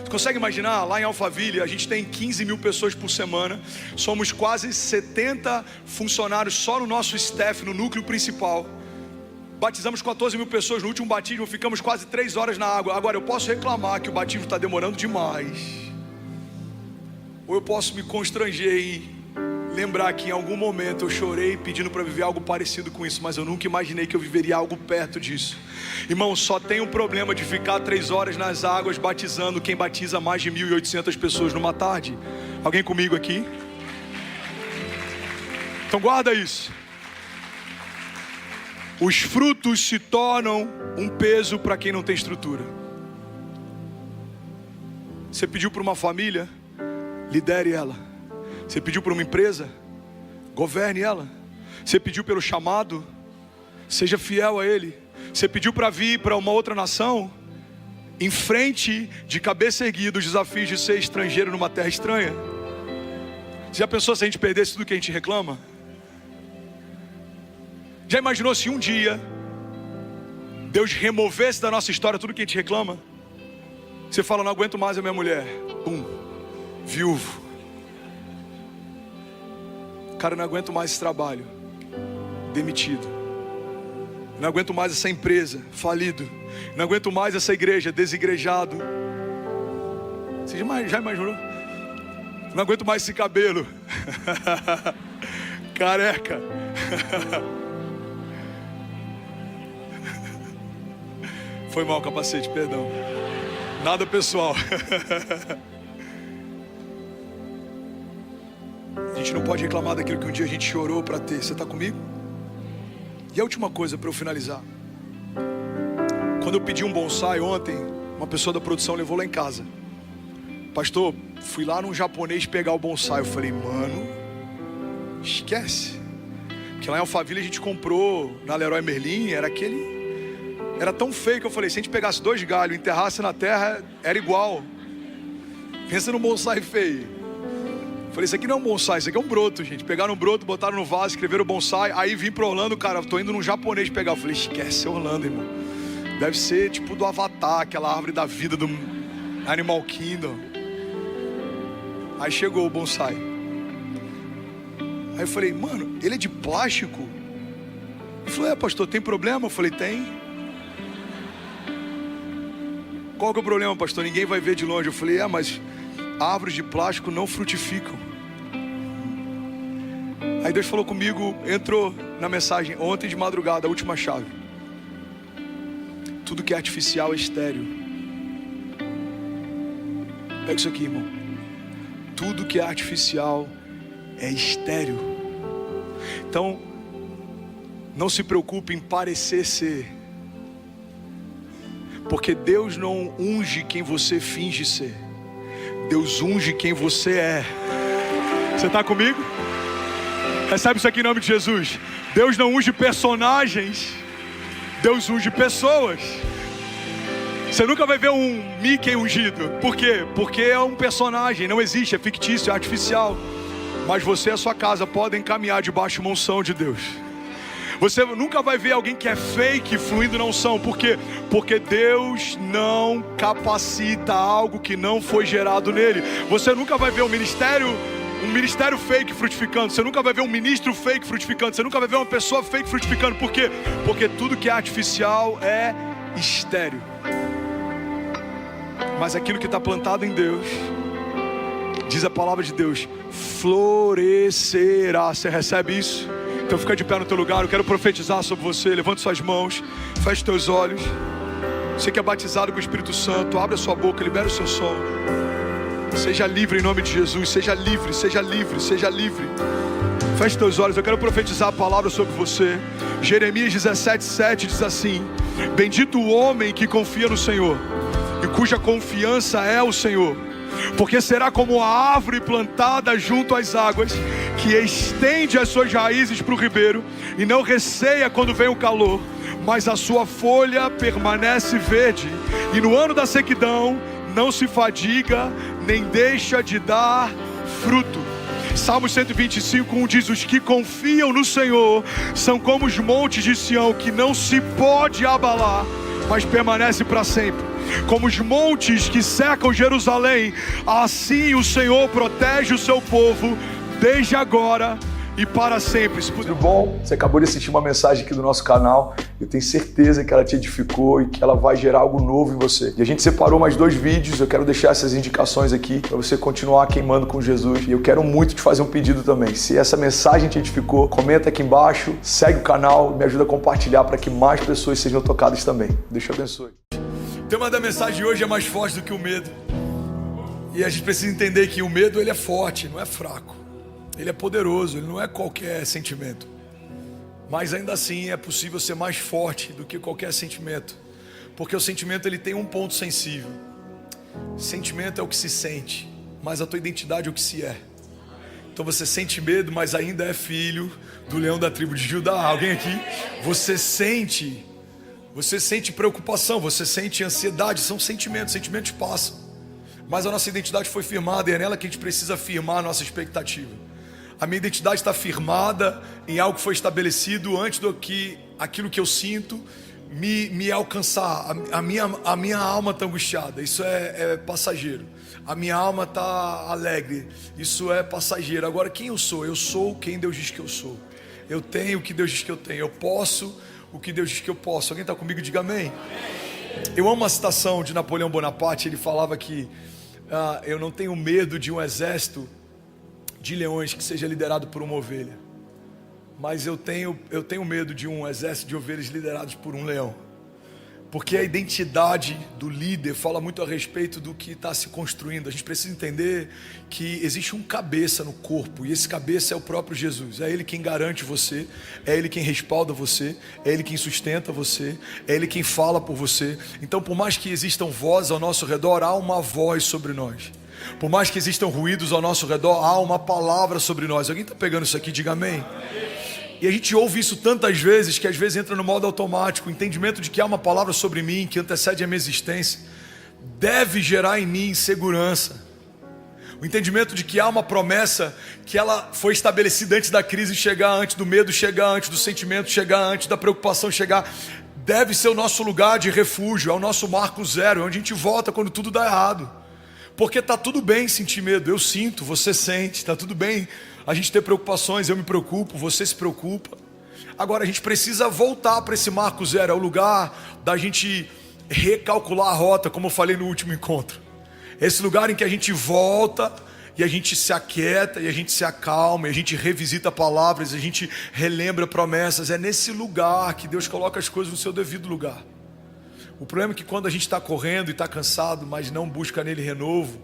Você consegue imaginar? Lá em Alphaville a gente tem 15 mil pessoas por semana. Somos quase 70 funcionários só no nosso staff, no núcleo principal. Batizamos 14 mil pessoas no último batismo, ficamos quase 3 horas na água. Agora eu posso reclamar que o batismo está demorando demais, ou eu posso me constranger e lembrar que em algum momento eu chorei pedindo para viver algo parecido com isso, mas eu nunca imaginei que eu viveria algo perto disso. Irmão, só tem um problema de ficar 3 horas nas águas batizando quem batiza mais de 1.800 pessoas numa tarde. Alguém comigo aqui? Então guarda isso. Os frutos se tornam um peso para quem não tem estrutura. Você pediu para uma família, lidere ela. Você pediu para uma empresa, governe ela. Você pediu pelo chamado, seja fiel a ele. Você pediu para vir para uma outra nação, enfrente de cabeça erguida os desafios de ser estrangeiro numa terra estranha. Você já pensou se a gente perdesse tudo que a gente reclama? Já imaginou se um dia Deus removesse da nossa história tudo que a gente reclama? Você fala, não aguento mais a minha mulher. Pum, viúvo. Cara, eu não aguento mais esse trabalho, demitido. Não aguento mais essa empresa, falido. Não aguento mais essa igreja, desigrejado. Você já imaginou? Não aguento mais esse cabelo, careca. Foi mal o capacete, perdão. Nada pessoal. A gente não pode reclamar daquilo que um dia a gente chorou para ter. Você está comigo? E a última coisa para eu finalizar. Quando eu pedi um bonsai ontem, uma pessoa da produção levou lá em casa. Pastor, fui lá num japonês pegar o bonsai. Eu falei, mano, esquece. Porque lá em Alphaville a gente comprou na Leroy Merlin, era tão feio que eu falei, se a gente pegasse 2 galhos e enterrasse na terra, era igual. Pensa num bonsai feio. Eu falei, isso aqui não é um bonsai, isso aqui é um broto, gente. Pegaram um broto, botaram no vaso, escreveram bonsai. Aí vim para Orlando, cara, tô indo num japonês pegar. Eu falei, esquece Orlando, irmão. Deve ser tipo do Avatar, aquela árvore da vida do Animal Kingdom. Aí chegou o bonsai. Aí eu falei, mano, ele é de plástico? Ele falou, pastor, tem problema? Eu falei, tem. Qual que é o problema, pastor? Ninguém vai ver de longe. Eu falei, mas árvores de plástico não frutificam. Aí Deus falou comigo, entrou na mensagem ontem de madrugada, a última chave. Tudo que é artificial é estéril. Pega isso aqui, irmão. Tudo que é artificial é estéril. Então, não se preocupe em parecer ser, porque Deus não unge quem você finge ser. Deus unge quem você é. Você está comigo? Recebe isso aqui em nome de Jesus. Deus não unge personagens, Deus unge pessoas. Você nunca vai ver um Mickey ungido. Por quê? Porque é um personagem, não existe, é fictício, é artificial. Mas você e a sua casa podem caminhar debaixo de uma unção de Deus. Você nunca vai ver alguém que é fake fluindo na unção. Por quê? Porque Deus não capacita algo que não foi gerado nele. Você nunca vai ver um ministério fake frutificando. Você nunca vai ver um ministro fake frutificando. Você nunca vai ver uma pessoa fake frutificando. Por quê? Porque tudo que é artificial é estéril. Mas aquilo que está plantado em Deus, diz a palavra de Deus, florescerá. Você recebe isso? Então fica de pé no teu lugar, eu quero profetizar sobre você. Levante suas mãos, feche teus olhos. Você que é batizado com o Espírito Santo, abre a sua boca, libera o seu som. Seja livre em nome de Jesus, seja livre, seja livre, seja livre. Feche teus olhos, eu quero profetizar a palavra sobre você. Jeremias 17:7 diz assim: bendito o homem que confia no Senhor e cuja confiança é o Senhor, porque será como a árvore plantada junto às águas, que estende as suas raízes para o ribeiro e não receia quando vem o calor, mas a sua folha permanece verde, e no ano da sequidão não se fadiga, nem deixa de dar fruto. Salmo 125:1 diz: os que confiam no Senhor são como os montes de Sião, que não se pode abalar, mas permanece para sempre. Como os montes que cercam Jerusalém, assim o Senhor protege o seu povo, desde agora e para sempre. Tudo bom? Você acabou de assistir uma mensagem aqui do nosso canal. Eu tenho certeza que ela te edificou e que ela vai gerar algo novo em você. E a gente separou mais 2 vídeos. Eu quero deixar essas indicações aqui para você continuar queimando com Jesus. E eu quero muito te fazer um pedido também. Se essa mensagem te edificou, comenta aqui embaixo, segue o canal, me ajuda a compartilhar para que mais pessoas sejam tocadas também. Deus te abençoe. O tema da mensagem de hoje é mais forte do que o medo. E a gente precisa entender que o medo, ele é forte, não é fraco. Ele é poderoso, ele não é qualquer sentimento. Mas ainda assim é possível ser mais forte do que qualquer sentimento. Porque o sentimento, ele tem um ponto sensível. Sentimento é o que se sente, mas a tua identidade é o que se é. Então você sente medo, mas ainda é filho do leão da tribo de Judá. Alguém aqui? Você sente preocupação, você sente ansiedade. São sentimentos, sentimentos passam. Mas a nossa identidade foi firmada e é nela que a gente precisa firmar a nossa expectativa. A minha identidade está firmada em algo que foi estabelecido antes do que aquilo que eu sinto me alcançar. A minha alma está angustiada, isso é passageiro. A minha alma está alegre, isso é passageiro. Agora, quem eu sou? Eu sou quem Deus diz que eu sou. Eu tenho o que Deus diz que eu tenho. Eu posso o que Deus diz que eu posso. Alguém está comigo? Diga amém. Eu amo uma citação de Napoleão Bonaparte. Ele falava que eu não tenho medo de um exército de leões que seja liderado por uma ovelha, mas eu tenho medo de um exército de ovelhas liderados por um leão, porque a identidade do líder fala muito a respeito do que está se construindo. A gente precisa entender que existe um cabeça no corpo, e esse cabeça é o próprio Jesus. É Ele quem garante você, é Ele quem respalda você, é Ele quem sustenta você, é Ele quem fala por você. Então, por mais que existam vozes ao nosso redor, há uma voz sobre nós. Por mais que existam ruídos ao nosso redor, há uma palavra sobre nós. Alguém está pegando isso aqui? Diga amém. E a gente ouve isso tantas vezes que às vezes entra no modo automático. O entendimento de que há uma palavra sobre mim que antecede a minha existência deve gerar em mim segurança. O entendimento de que há uma promessa que ela foi estabelecida antes da crise chegar, antes do medo chegar, antes do sentimento chegar, antes da preocupação chegar, deve ser o nosso lugar de refúgio, é o nosso marco zero, é onde a gente volta quando tudo dá errado. Porque está tudo bem sentir medo, eu sinto, você sente, está tudo bem a gente ter preocupações, eu me preocupo, você se preocupa. Agora a gente precisa voltar para esse marco zero, é o lugar da gente recalcular a rota, como eu falei no último encontro. Esse lugar em que a gente volta e a gente se aquieta, e a gente se acalma, e a gente revisita palavras, a gente relembra promessas. É nesse lugar que Deus coloca as coisas no seu devido lugar. O problema é que quando a gente está correndo e está cansado, mas não busca nele renovo,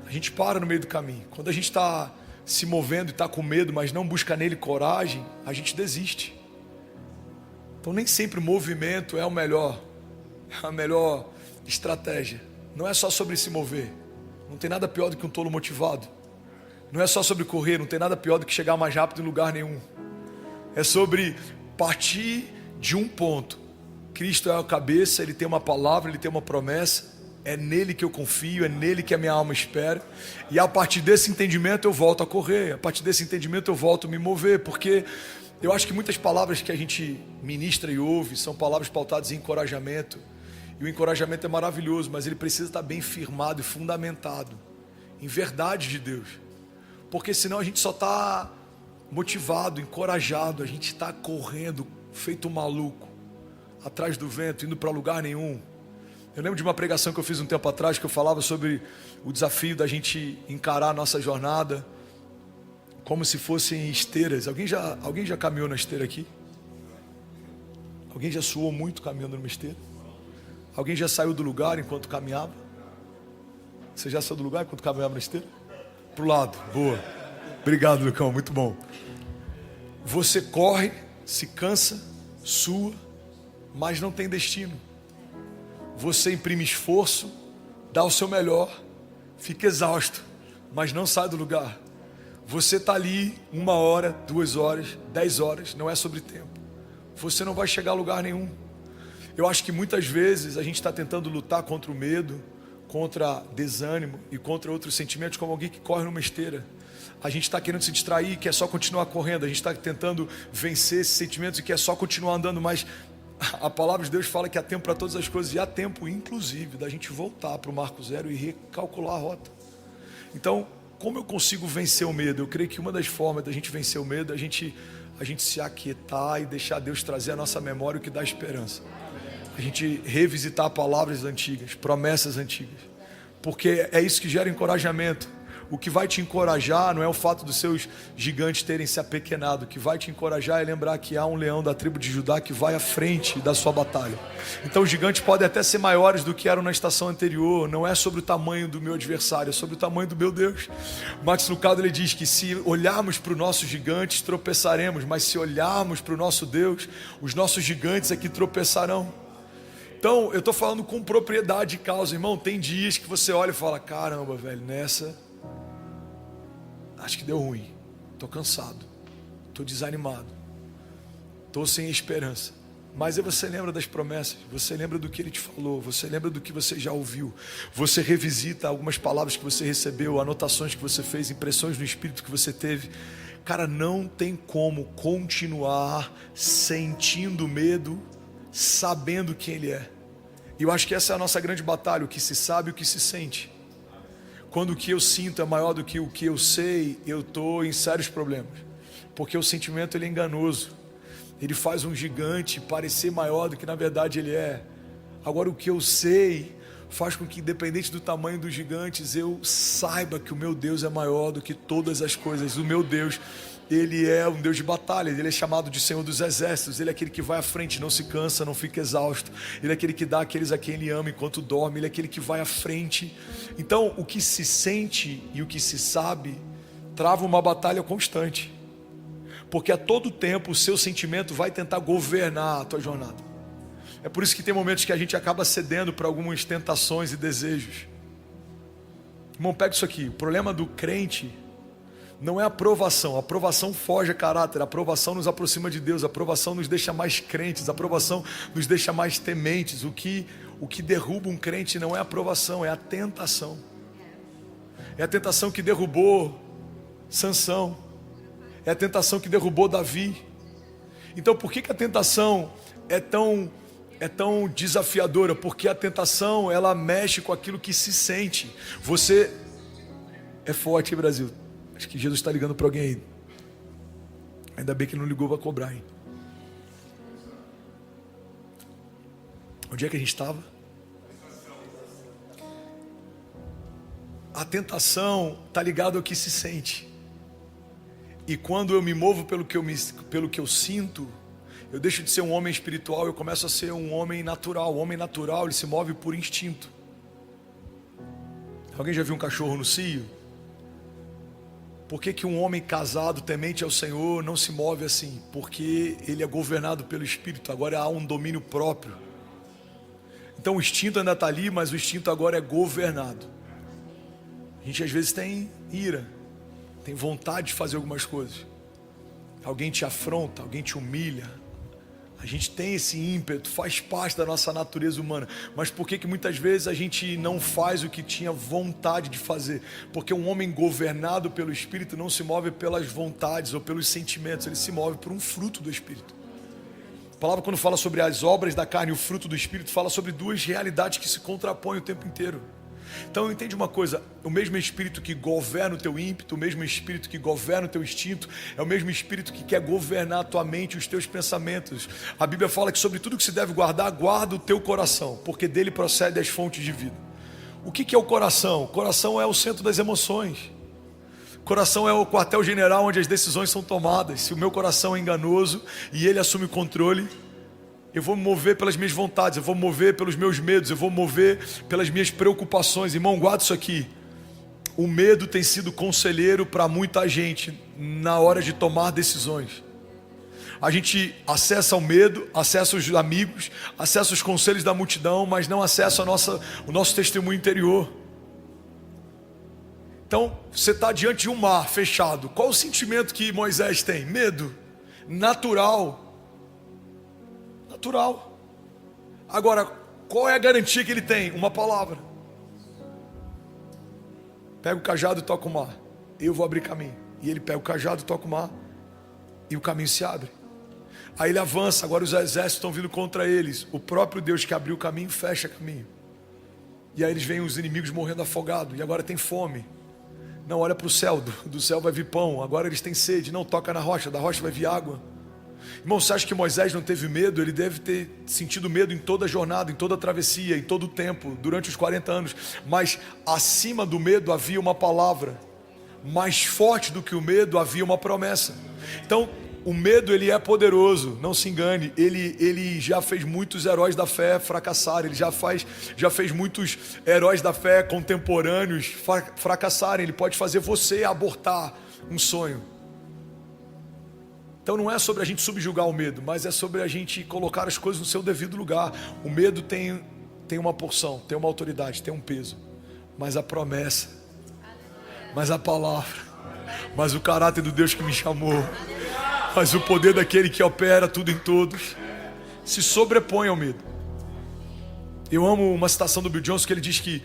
a gente para no meio do caminho. Quando a gente está se movendo e está com medo, mas não busca nele coragem, a gente desiste. Então nem sempre o movimento é a melhor estratégia. Não é só sobre se mover. Não tem nada pior do que um tolo motivado. Não é só sobre correr, não tem nada pior do que chegar mais rápido em lugar nenhum. É sobre partir de um ponto. Cristo é a cabeça, Ele tem uma palavra, Ele tem uma promessa. É nele que eu confio, é nele que a minha alma espera. E a partir desse entendimento eu volto a correr. A partir desse entendimento eu volto a me mover. Porque eu acho que muitas palavras que a gente ministra e ouve são palavras pautadas em encorajamento. E o encorajamento é maravilhoso, mas ele precisa estar bem firmado e fundamentado em verdade de Deus. Porque senão a gente só está motivado, encorajado, a gente está correndo, feito um maluco, atrás do vento, indo para lugar nenhum. Eu lembro de uma pregação que eu fiz um tempo atrás, que eu falava sobre o desafio da gente encarar a nossa jornada como se fossem esteiras. Alguém já caminhou na esteira aqui? Alguém já suou muito caminhando numa esteira? Alguém já saiu do lugar enquanto caminhava? Você já saiu do lugar enquanto caminhava na esteira? Pro lado, boa. Obrigado, Lucão, muito bom. Você corre, se cansa, sua, mas não tem destino. Você imprime esforço, dá o seu melhor, fica exausto, mas não sai do lugar. Você está ali 1 hora, 2 horas, 10 horas, não é sobre tempo. Você não vai chegar a lugar nenhum. Eu acho que muitas vezes a gente está tentando lutar contra o medo, contra desânimo e contra outros sentimentos, como alguém que corre numa esteira. A gente está querendo se distrair, quer só continuar correndo. A gente está tentando vencer esses sentimentos e quer só continuar andando, mas a palavra de Deus fala que há tempo para todas as coisas, e há tempo inclusive da gente voltar para o marco zero e recalcular a rota. Então, como eu consigo vencer o medo? Eu creio que uma das formas da gente vencer o medo é a gente se aquietar e deixar Deus trazer à nossa memória o que dá esperança. A gente revisitar palavras antigas, promessas antigas, porque é isso que gera encorajamento. O que vai te encorajar não é o fato dos seus gigantes terem se apequenado. O que vai te encorajar é lembrar que há um leão da tribo de Judá que vai à frente da sua batalha. Então os gigantes podem até ser maiores do que eram na estação anterior. Não é sobre o tamanho do meu adversário, é sobre o tamanho do meu Deus. Max Lucado, ele diz que se olharmos para os nossos gigantes, tropeçaremos. Mas se olharmos para o nosso Deus, os nossos gigantes é que tropeçarão. Então eu estou falando com propriedade de causa, irmão. Tem dias que você olha e fala: caramba, velho, nessa acho que deu ruim, estou cansado, estou desanimado, estou sem esperança. Mas aí você lembra das promessas, você lembra do que Ele te falou, você lembra do que você já ouviu, você revisita algumas palavras que você recebeu, anotações que você fez, impressões no Espírito que você teve. Cara, não tem como continuar sentindo medo, sabendo quem Ele é. E eu acho que essa é a nossa grande batalha, o que se sabe e o que se sente. Quando o que eu sinto é maior do que o que eu sei, eu estou em sérios problemas. Porque o sentimento, ele é enganoso. Ele faz um gigante parecer maior do que na verdade ele é. Agora o que eu sei faz com que, independente do tamanho dos gigantes, eu saiba que o meu Deus é maior do que todas as coisas. O meu Deus, Ele é um Deus de batalha. Ele é chamado de Senhor dos Exércitos. Ele é aquele que vai à frente, não se cansa, não fica exausto. Ele é aquele que dá àqueles a quem Ele ama enquanto dorme. Ele é aquele que vai à frente. Então, o que se sente e o que se sabe trava uma batalha constante, porque a todo tempo o seu sentimento vai tentar governar a tua jornada. É por isso que tem momentos que a gente acaba cedendo para algumas tentações e desejos. Irmão, pega isso aqui. O problema do crente não é a aprovação. A aprovação foge a caráter. A aprovação nos aproxima de Deus. A aprovação nos deixa mais crentes. A aprovação nos deixa mais tementes. O que derruba um crente não é a aprovação, é a tentação. É a tentação que derrubou Sansão. É a tentação que derrubou Davi. Então por que a tentação é tão desafiadora? Porque a tentação, ela mexe com aquilo que se sente. Você é forte, Brasil. Acho que Jesus está ligando para alguém aí. Ainda bem que ele não ligou para cobrar, hein? Onde é que a gente estava? A tentação está ligada ao que se sente. E quando eu me movo pelo que eu sinto, eu deixo de ser um homem espiritual, eu começo a ser um homem natural. O homem natural, ele se move por instinto. Alguém já viu um cachorro no cio? Por que um homem casado, temente ao Senhor, não se move assim? Porque ele é governado pelo Espírito. Agora há um domínio próprio. Então o instinto ainda está ali, mas o instinto agora é governado. A gente às vezes tem ira, tem vontade de fazer algumas coisas. Alguém te afronta, alguém te humilha. A gente tem esse ímpeto, faz parte da nossa natureza humana. Mas por que muitas vezes a gente não faz o que tinha vontade de fazer? Porque um homem governado pelo Espírito não se move pelas vontades ou pelos sentimentos. Ele se move por um fruto do Espírito. A palavra, quando fala sobre as obras da carne e o fruto do Espírito, fala sobre duas realidades que se contrapõem o tempo inteiro. Então entende uma coisa, o mesmo Espírito que governa o teu ímpeto, o mesmo Espírito que governa o teu instinto, é o mesmo Espírito que quer governar a tua mente e os teus pensamentos. A Bíblia fala que sobre tudo que se deve guardar, guarda o teu coração, porque dele procede as fontes de vida. O que é o coração? O coração é o centro das emoções. Coração é o quartel-general onde as decisões são tomadas. Se o meu coração é enganoso e ele assume o controle, eu vou me mover pelas minhas vontades, eu vou me mover pelos meus medos, eu vou me mover pelas minhas preocupações. Irmão, guarda isso aqui. O medo tem sido conselheiro para muita gente na hora de tomar decisões. A gente acessa o medo, acessa os amigos, acessa os conselhos da multidão, mas não acessa o nosso testemunho interior. Então, você está diante de um mar fechado. Qual o sentimento que Moisés tem? Medo. Natural. Natural. Agora, qual é a garantia que ele tem? Uma palavra. Pega o cajado e toca o mar. Eu vou abrir caminho. E ele pega o cajado e toca o mar. E o caminho se abre. Aí ele avança, agora os exércitos estão vindo contra eles. O próprio Deus que abriu o caminho, fecha o caminho. E aí eles veem os inimigos morrendo afogados. E agora tem fome. Não, olha para o céu, do céu vai vir pão. Agora eles têm sede, não, toca na rocha, da rocha vai vir água. Irmão, você acha que Moisés não teve medo? Ele deve ter sentido medo em toda a jornada, em toda a travessia, em todo o tempo, durante os 40 anos. Mas acima do medo havia uma palavra. Mais forte do que o medo havia uma promessa. Então, o medo, ele é poderoso, não se engane. Ele já fez muitos heróis da fé fracassarem. Ele já fez muitos heróis da fé contemporâneos fracassarem. Ele pode fazer você abortar um sonho. Então não é sobre a gente subjugar o medo, mas é sobre a gente colocar as coisas no seu devido lugar. O medo tem uma porção, tem uma autoridade, tem um peso. Mas a promessa, mas a palavra, mas o caráter do Deus que me chamou, mas o poder daquele que opera tudo em todos, se sobrepõe ao medo. Eu amo uma citação do Bill Johnson que ele diz que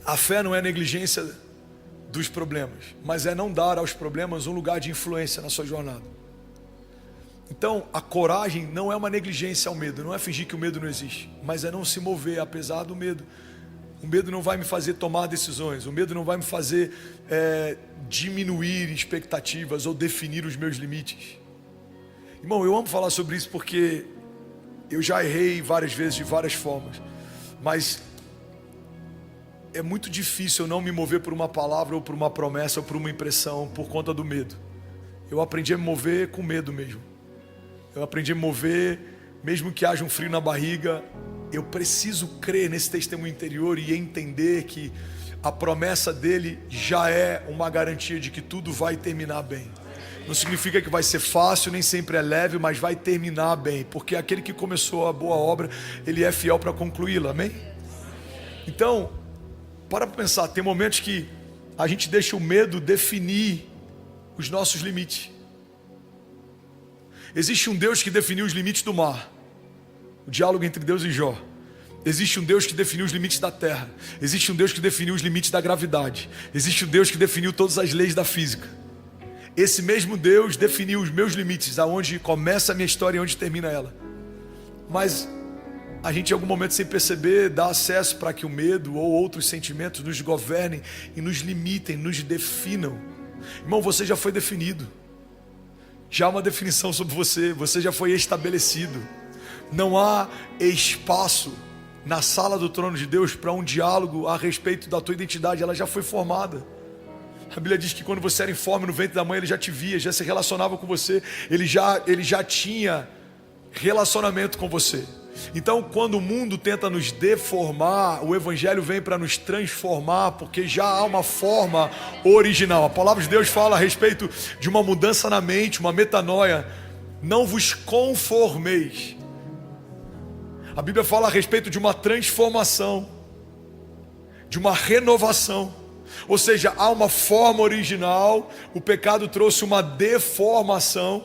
a fé não é negligência dos problemas, mas é não dar aos problemas um lugar de influência na sua jornada. Então a coragem não é uma negligência ao medo, não é fingir que o medo não existe, mas é não se mover apesar do medo. O medo não vai me fazer tomar decisões, o medo não vai me fazer diminuir expectativas ou definir os meus limites. Irmão, eu amo falar sobre isso porque eu já errei várias vezes de várias formas, mas é muito difícil eu não me mover por uma palavra ou por uma promessa ou por uma impressão por conta do medo. Eu aprendi a me mover com medo mesmo. Eu aprendi a me mover mesmo que haja um frio na barriga. Eu preciso crer nesse testemunho interior e entender que a promessa dele já é uma garantia de que tudo vai terminar bem. Não significa que vai ser fácil, nem sempre é leve, mas vai terminar bem, porque aquele que começou a boa obra, ele é fiel para concluí-la, amém? Então, para pensar, tem momentos que a gente deixa o medo definir os nossos limites. Existe um Deus que definiu os limites do mar. O diálogo entre Deus e Jó. Existe um Deus que definiu os limites da terra. Existe um Deus que definiu os limites da gravidade. Existe um Deus que definiu todas as leis da física. Esse mesmo Deus definiu os meus limites, aonde começa a minha história e onde termina ela. Mas a gente em algum momento, sem perceber, dá acesso para que o medo ou outros sentimentos nos governem e nos limitem, nos definam. Irmão, você já foi definido. Já há uma definição sobre você. Você já foi estabelecido. Não há espaço na sala do trono de Deus para um diálogo a respeito da tua identidade. Ela já foi formada. A Bíblia diz que quando você era informe no ventre da mãe, ele já te via, já se relacionava com você. Ele já tinha relacionamento com você. Então, quando o mundo tenta nos deformar, o Evangelho vem para nos transformar, porque já há uma forma original. A palavra de Deus fala a respeito de uma mudança na mente, uma metanoia. Não vos conformeis. A Bíblia fala a respeito de uma transformação, de uma renovação. Ou seja, há uma forma original, o pecado trouxe uma deformação,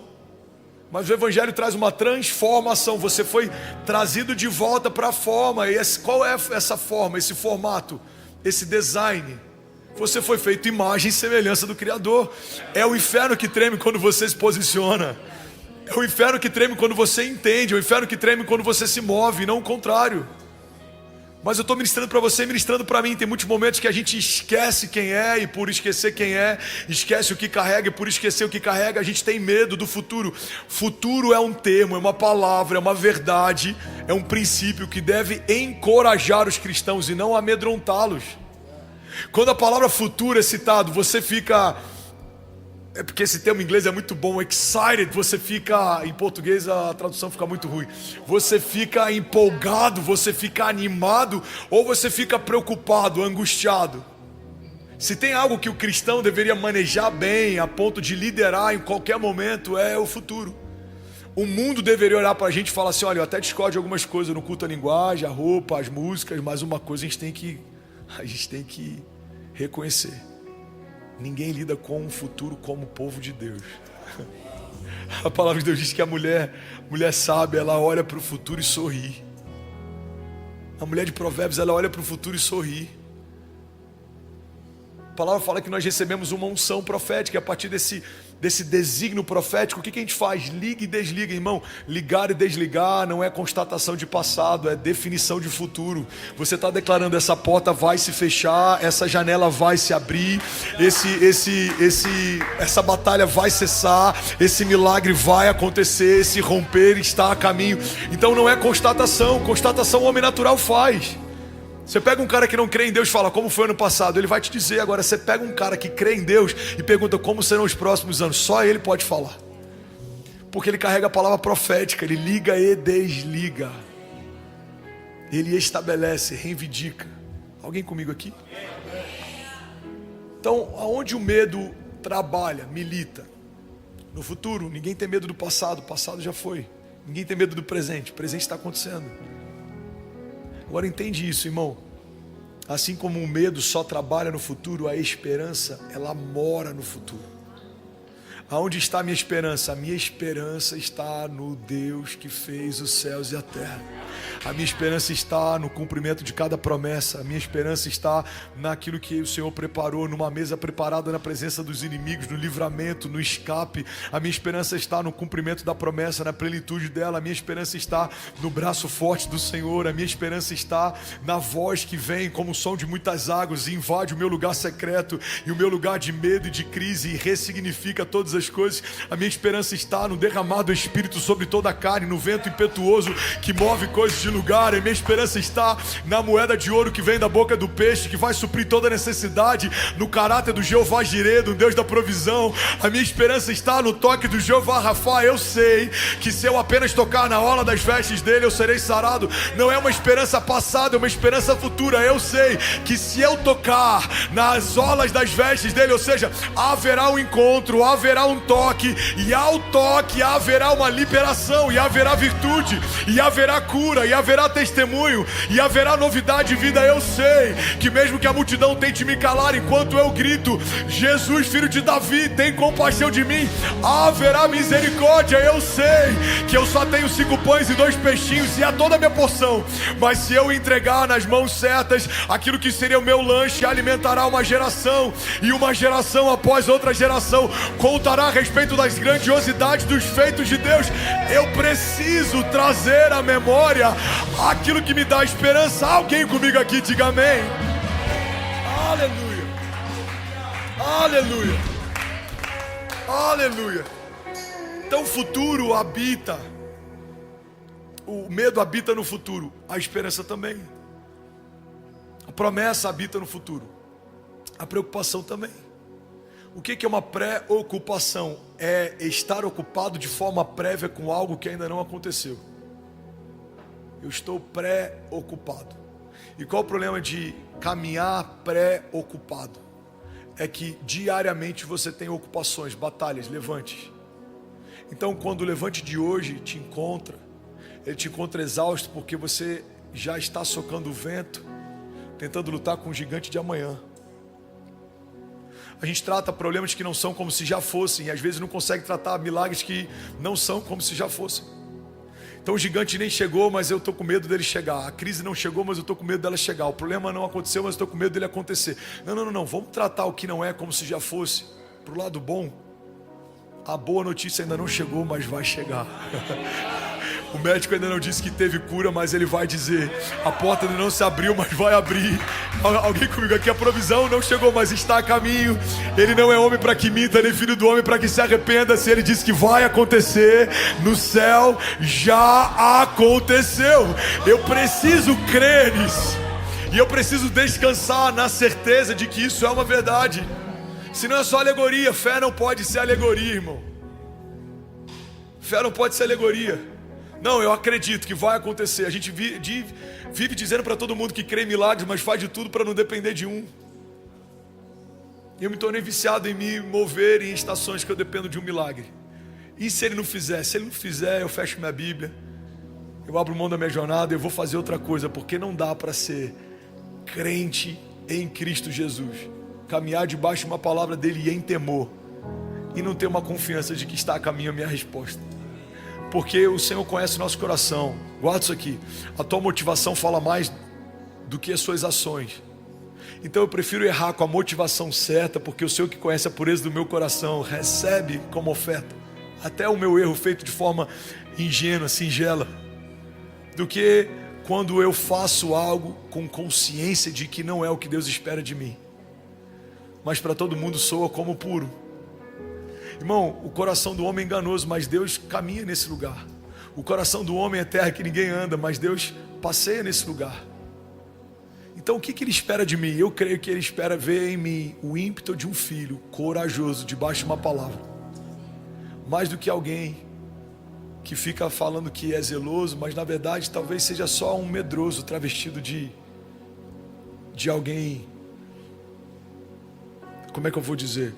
mas o Evangelho traz uma transformação. Você foi trazido de volta para a forma. E qual é essa forma, esse formato, esse design? Você foi feito imagem e semelhança do Criador. É o inferno que treme quando você se posiciona. É o inferno que treme quando você entende. É o inferno que treme quando você se move, não o contrário. Mas eu estou ministrando para você, ministrando para mim. Tem muitos momentos que a gente esquece quem é, e por esquecer quem é, esquece o que carrega, e por esquecer o que carrega, a gente tem medo do futuro. Futuro é um termo, é uma palavra, é uma verdade, é um princípio que deve encorajar os cristãos e não amedrontá-los. Quando a palavra futuro é citado, você fica... É porque esse termo em inglês é muito bom, excited, você fica, em português a tradução fica muito ruim. Você fica empolgado, você fica animado, ou você fica preocupado, angustiado. Se tem algo que o cristão deveria manejar bem, a ponto de liderar em qualquer momento, é o futuro. O mundo deveria olhar para a gente e falar assim, olha, eu até discordo de algumas coisas no culto à linguagem, a roupa, as músicas, mas uma coisa a gente tem que reconhecer. Ninguém lida com o futuro como o povo de Deus. A palavra de Deus diz que a mulher sábia, ela olha para o futuro e sorri. A mulher de Provérbios, ela olha para o futuro e sorri. A palavra fala que nós recebemos uma unção profética. E a partir desse desígnio profético, o que a gente faz? Liga e desliga, irmão. Ligar e desligar não é constatação de passado, é definição de futuro. Você está declarando, essa porta vai se fechar, essa janela vai se abrir, essa batalha vai cessar, esse milagre vai acontecer, esse romper está a caminho. Então não é constatação o homem natural faz. Você pega um cara que não crê em Deus e fala, como foi ano passado? Ele vai te dizer. Agora você pega um cara que crê em Deus e pergunta como serão os próximos anos. Só ele pode falar. Porque ele carrega a palavra profética. Ele liga e desliga. Ele estabelece, reivindica. Alguém comigo aqui? Então, aonde o medo trabalha, milita? No futuro, ninguém tem medo do passado. O passado já foi. Ninguém tem medo do presente. O presente está acontecendo. Agora entende isso, irmão. Assim como o medo só trabalha no futuro, a esperança, ela mora no futuro. Aonde está a minha esperança? A minha esperança está no Deus que fez os céus e a terra. A minha esperança está no cumprimento de cada promessa. A minha esperança está naquilo que o Senhor preparou, numa mesa preparada na presença dos inimigos, no livramento, no escape. A minha esperança está no cumprimento da promessa, na plenitude dela. A minha esperança está no braço forte do Senhor. A minha esperança está na voz que vem como o som de muitas águas e invade o meu lugar secreto e o meu lugar de medo e de crise e ressignifica todas as coisas. A minha esperança está no derramado do Espírito sobre toda a carne, no vento impetuoso que move coisas de lugar. A minha esperança está na moeda de ouro que vem da boca do peixe, que vai suprir toda necessidade, no caráter do Jeová Jireh, do Deus da provisão. A minha esperança está no toque do Jeová Rafa. Eu sei que se eu apenas tocar na orla das vestes dele, eu serei sarado. Não é uma esperança passada, é uma esperança futura. Eu sei que se eu tocar nas orlas das vestes dele, ou seja, haverá um encontro, haverá um toque, e ao toque haverá uma liberação, e haverá virtude, e haverá cura, e haverá testemunho, e haverá novidade de vida. Eu sei que mesmo que a multidão tente me calar enquanto eu grito, Jesus, filho de Davi, tem compaixão de mim, haverá misericórdia. Eu sei que eu só tenho 5 pães e 2 peixinhos, e é toda a minha porção, mas se eu entregar nas mãos certas, aquilo que seria o meu lanche alimentará uma geração, e uma geração após outra geração contará a respeito das grandiosidades dos feitos de Deus. Eu preciso trazer à memória aquilo que me dá esperança. Alguém comigo aqui, diga amém. Aleluia, aleluia, aleluia. Então o futuro habita, o medo habita no futuro, a esperança também. A promessa habita no futuro, a preocupação também. O que é uma preocupação? É estar ocupado de forma prévia com algo que ainda não aconteceu. Eu estou preocupado. E qual o problema de caminhar preocupado? É que diariamente você tem ocupações, batalhas, levantes. Então quando o levante de hoje te encontra, ele te encontra exausto porque você já está socando o vento, tentando lutar com o gigante de amanhã. A gente trata problemas que não são como se já fossem, e às vezes não consegue tratar milagres que não são como se já fossem. Então o gigante nem chegou, mas eu estou com medo dele chegar. A crise não chegou, mas eu estou com medo dela chegar. O problema não aconteceu, mas eu estou com medo dele acontecer. Não. Vamos tratar o que não é como se já fosse. Para o lado bom, a boa notícia ainda não chegou, mas vai chegar. O médico ainda não disse que teve cura, mas ele vai dizer. A porta ainda não se abriu, mas vai abrir. Alguém comigo aqui? A provisão não chegou, mas está a caminho. Ele não é homem para que minta, nem filho do homem para que se arrependa. Se ele disse que vai acontecer no céu, já aconteceu. Eu preciso crer nisso. E eu preciso descansar na certeza de que isso é uma verdade. Senão é só alegoria. Fé não pode ser alegoria, irmão. Fé não pode ser alegoria. Não, eu acredito que vai acontecer. A gente vive dizendo para todo mundo que crê em milagres, mas faz de tudo para não depender de um. E eu me tornei viciado em me mover em estações que eu dependo de um milagre. E se ele não fizer? Se ele não fizer, eu fecho minha Bíblia, eu abro mão da minha jornada, eu vou fazer outra coisa, porque não dá para ser crente em Cristo Jesus, caminhar debaixo de uma palavra dele em temor, e não ter uma confiança de que está a caminho a minha resposta. Porque o Senhor conhece o nosso coração. Guarda isso aqui. A tua motivação fala mais do que as suas ações. Então eu prefiro errar com a motivação certa, porque o Senhor que conhece a pureza do meu coração recebe como oferta até o meu erro feito de forma ingênua, singela, do que quando eu faço algo com consciência de que não é o que Deus espera de mim, mas para todo mundo soa como puro. Irmão, o coração do homem é enganoso, mas Deus caminha nesse lugar. O coração do homem é terra que ninguém anda, mas Deus passeia nesse lugar. Então o que Ele espera de mim? Eu creio que Ele espera ver em mim o ímpeto de um filho corajoso debaixo de uma palavra, mais do que alguém que fica falando que é zeloso, mas na verdade talvez seja só um medroso travestido de alguém, como é que eu vou dizer?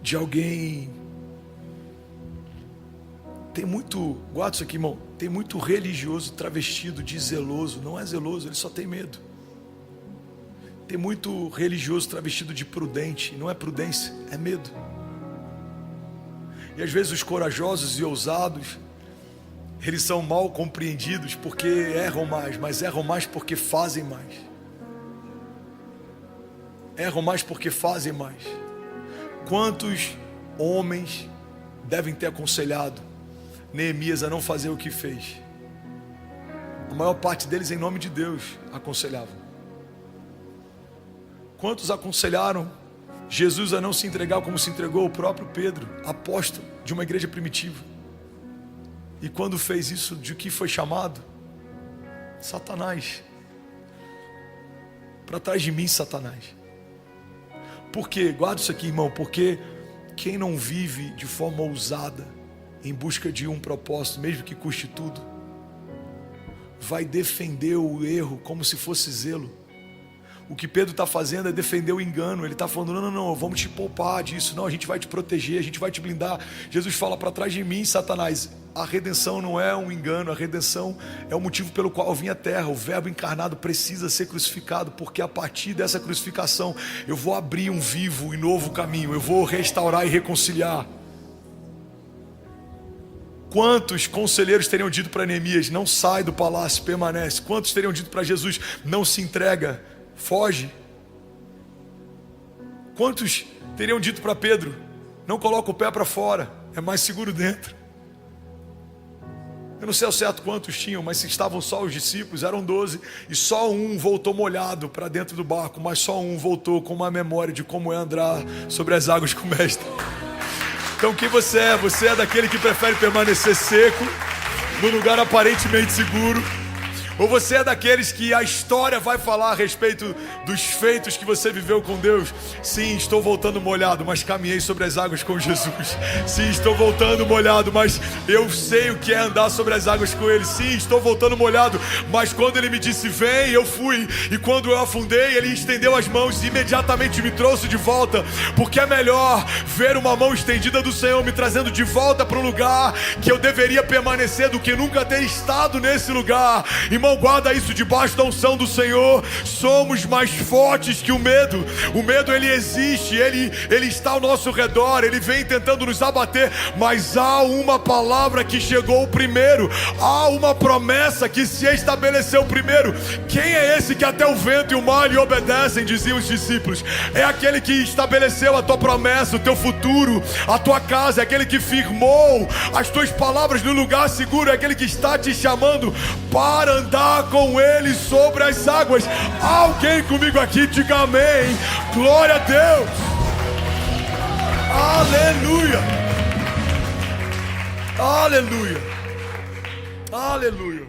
De alguém. Tem muito, guarda isso aqui, irmão, tem muito religioso travestido de zeloso. Não é zeloso, ele só tem medo. Tem muito religioso travestido de prudente. Não é prudência, é medo. E às vezes os corajosos e ousados, eles são mal compreendidos porque erram mais, mas erram mais porque fazem mais. Erram mais porque fazem mais. Quantos homens devem ter aconselhado Neemias a não fazer o que fez? A maior parte deles, em nome de Deus, aconselhavam. Quantos aconselharam Jesus a não se entregar como se entregou o próprio Pedro, apóstolo de uma igreja primitiva? E quando fez isso, de que foi chamado? Satanás. Para trás de mim, Satanás. Por quê? Guarda isso aqui, irmão. Porque quem não vive de forma ousada, em busca de um propósito, mesmo que custe tudo, vai defender o erro como se fosse zelo. O que Pedro está fazendo é defender o engano. Ele está falando, não, vamos te poupar disso. Não, a gente vai te proteger, a gente vai te blindar. Jesus fala, para trás de mim, Satanás. A redenção não é um engano, a redenção é o motivo pelo qual eu vim à terra. O verbo encarnado precisa ser crucificado, porque a partir dessa crucificação eu vou abrir um vivo e novo caminho. Eu vou restaurar e reconciliar. Quantos conselheiros teriam dito para Neemias, não sai do palácio, permanece? Quantos teriam dito para Jesus, não se entrega, foge? Quantos teriam dito para Pedro, não coloca o pé para fora, é mais seguro dentro? Eu não sei ao certo quantos tinham, mas se estavam só os discípulos, eram 12, e só um voltou molhado para dentro do barco, mas só um voltou com uma memória de como é andar sobre as águas com o mestre. Então quem você é? Você é daquele que prefere permanecer seco, no lugar aparentemente seguro? Ou você é daqueles que a história vai falar a respeito dos feitos que você viveu com Deus? Sim, estou voltando molhado, mas caminhei sobre as águas com Jesus. Sim, estou voltando molhado, mas eu sei o que é andar sobre as águas com Ele. Sim, estou voltando molhado, mas quando Ele me disse vem, eu fui. E quando eu afundei, Ele estendeu as mãos e imediatamente me trouxe de volta. Porque é melhor ver uma mão estendida do Senhor me trazendo de volta para o lugar que eu deveria permanecer do que nunca ter estado nesse lugar. Irmão, guarda isso debaixo da unção do Senhor. Somos mais fortes que o medo. O medo, ele existe, ele está ao nosso redor, ele vem tentando nos abater, mas há uma palavra que chegou primeiro, há uma promessa que se estabeleceu primeiro. Quem é esse que até o vento e o mar lhe obedecem? Diziam os discípulos. É aquele que estabeleceu a tua promessa, o teu futuro, a tua casa, é aquele que firmou as tuas palavras no lugar seguro, é aquele que está te chamando para andar com Ele sobre as águas. Alguém comigo aqui, diga amém. Glória a Deus. Aleluia. Aleluia. Aleluia.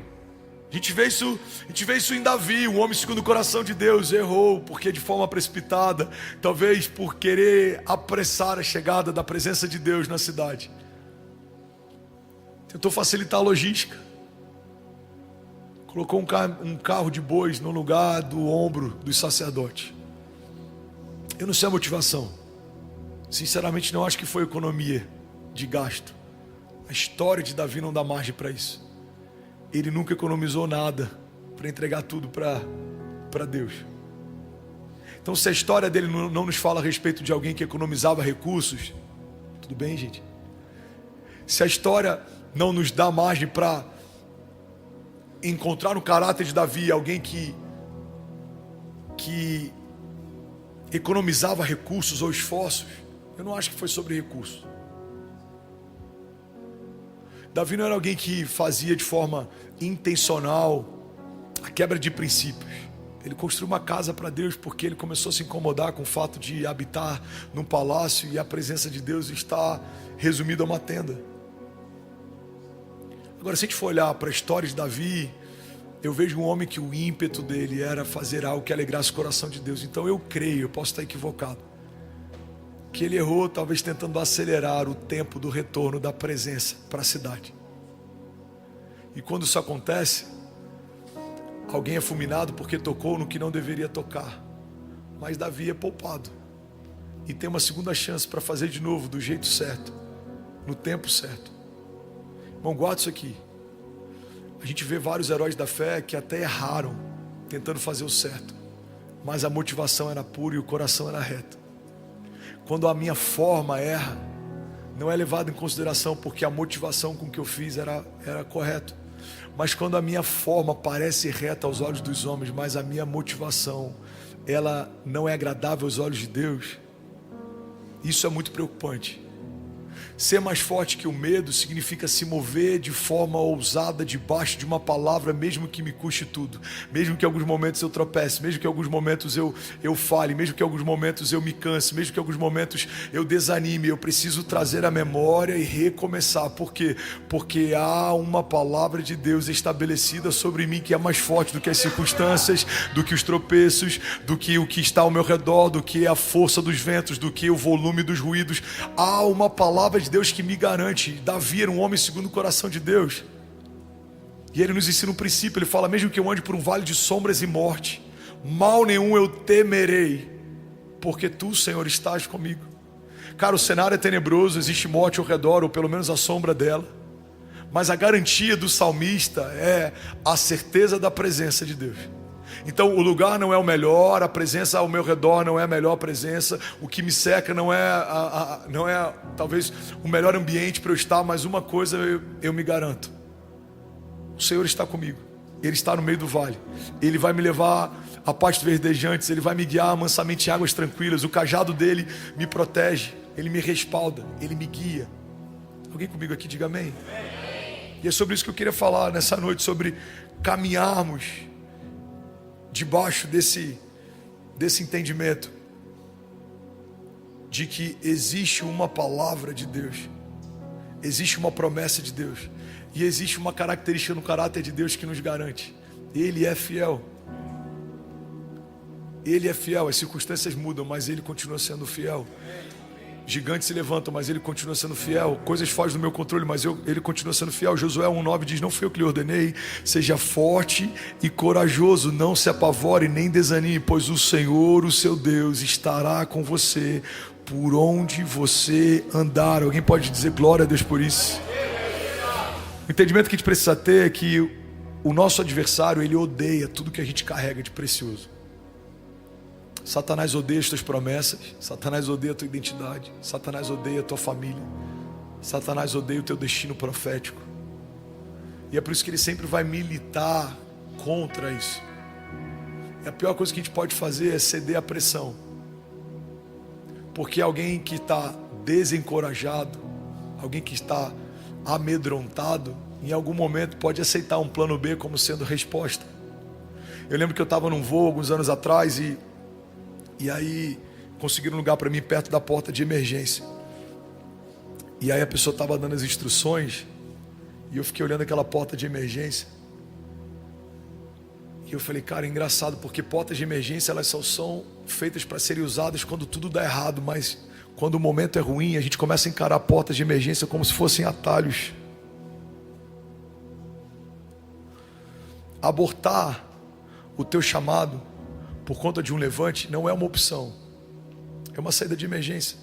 A gente vê isso em Davi, um homem segundo o coração de Deus. Errou porque de forma precipitada, talvez por querer apressar a chegada da presença de Deus na cidade, tentou facilitar a logística, colocou um carro de bois no lugar do ombro dos sacerdotes. Eu não sei a motivação, sinceramente não acho que foi economia de gasto. A história de Davi não dá margem para isso. Ele nunca economizou nada para entregar tudo para Deus. Então, se a história dele não nos fala a respeito de alguém que economizava recursos, tudo bem, gente? Se a história não nos dá margem para encontrar no caráter de Davi alguém que economizava recursos ou esforços, eu não acho que foi sobre recursos. Davi não era alguém que fazia de forma intencional a quebra de princípios. Ele construiu uma casa para Deus porque ele começou a se incomodar com o fato de habitar num palácio e a presença de Deus está resumida a uma tenda. Agora, se a gente for olhar para a história de Davi, eu vejo um homem que o ímpeto dele era fazer algo que alegrasse o coração de Deus. Então eu creio, eu posso estar equivocado, que ele errou talvez tentando acelerar o tempo do retorno da presença para a cidade. E quando isso acontece, alguém é fulminado porque tocou no que não deveria tocar. Mas Davi é poupado e tem uma segunda chance para fazer de novo do jeito certo, no tempo certo. Irmão, guarda isso aqui. A gente vê vários heróis da fé que até erraram tentando fazer o certo, mas a motivação era pura e o coração era reto. Quando a minha forma erra, não é levado em consideração porque a motivação com que eu fiz era correto. Mas quando a minha forma parece reta aos olhos dos homens, mas a minha motivação, ela não é agradável aos olhos de Deus, isso é muito preocupante. Ser mais forte que o medo significa se mover de forma ousada debaixo de uma palavra, mesmo que me custe tudo, mesmo que em alguns momentos eu tropece, mesmo que em alguns momentos eu fale, mesmo que em alguns momentos eu me canse, mesmo que em alguns momentos eu desanime. Eu preciso trazer a memória e recomeçar. Por quê? Porque há uma palavra de Deus estabelecida sobre mim que é mais forte do que as circunstâncias, do que os tropeços, do que o que está ao meu redor, do que a força dos ventos, do que o volume dos ruídos. Há uma palavra de Deus que me garante. Davi era um homem segundo o coração de Deus, e ele nos ensina um princípio. Ele fala: mesmo que eu ande por um vale de sombras e morte, mal nenhum eu temerei, porque tu, Senhor, estás comigo. Cara, o cenário é tenebroso, existe morte ao redor, ou pelo menos a sombra dela, mas a garantia do salmista é a certeza da presença de Deus. Então o lugar não é o melhor, a presença ao meu redor não é a melhor presença, o que me cerca não é talvez o melhor ambiente para eu estar, mas uma coisa eu me garanto: o Senhor está comigo, Ele está no meio do vale, Ele vai me levar a pastos verdejantes, Ele vai me guiar mansamente em águas tranquilas, o cajado dele me protege, Ele me respalda, Ele me guia. Alguém comigo aqui, diga amém. E é sobre isso que eu queria falar nessa noite, sobre caminharmos debaixo desse entendimento de que existe uma palavra de Deus, existe uma promessa de Deus, e existe uma característica no caráter de Deus que nos garante: Ele é fiel. Ele é fiel. As circunstâncias mudam, mas Ele continua sendo fiel. Gigantes se levantam, mas Ele continua sendo fiel. Coisas fogem do meu controle, mas Ele continua sendo fiel. Josué 1:9 diz: não fui eu que lhe ordenei, seja forte e corajoso, não se apavore nem desanime, pois o Senhor, o seu Deus, estará com você por onde você andar. Alguém pode dizer glória a Deus por isso? O entendimento que a gente precisa ter é que o nosso adversário, ele odeia tudo que a gente carrega de precioso. Satanás odeia as tuas promessas, Satanás odeia a tua identidade, Satanás odeia a tua família, Satanás odeia o teu destino profético. E é por isso que ele sempre vai militar contra isso. E a pior coisa que a gente pode fazer é ceder à pressão, porque alguém que está desencorajado, alguém que está amedrontado, em algum momento pode aceitar um plano B como sendo resposta. Eu lembro que eu estava num voo alguns anos atrás e aí conseguiram um lugar para mim perto da porta de emergência. E aí a pessoa estava dando as instruções e eu fiquei olhando aquela porta de emergência. E eu falei, cara, é engraçado, porque portas de emergência, elas só são feitas para serem usadas quando tudo dá errado, mas quando o momento é ruim, a gente começa a encarar portas de emergência como se fossem atalhos. Abortar o teu chamado por conta de um levante não é uma opção, é uma saída de emergência.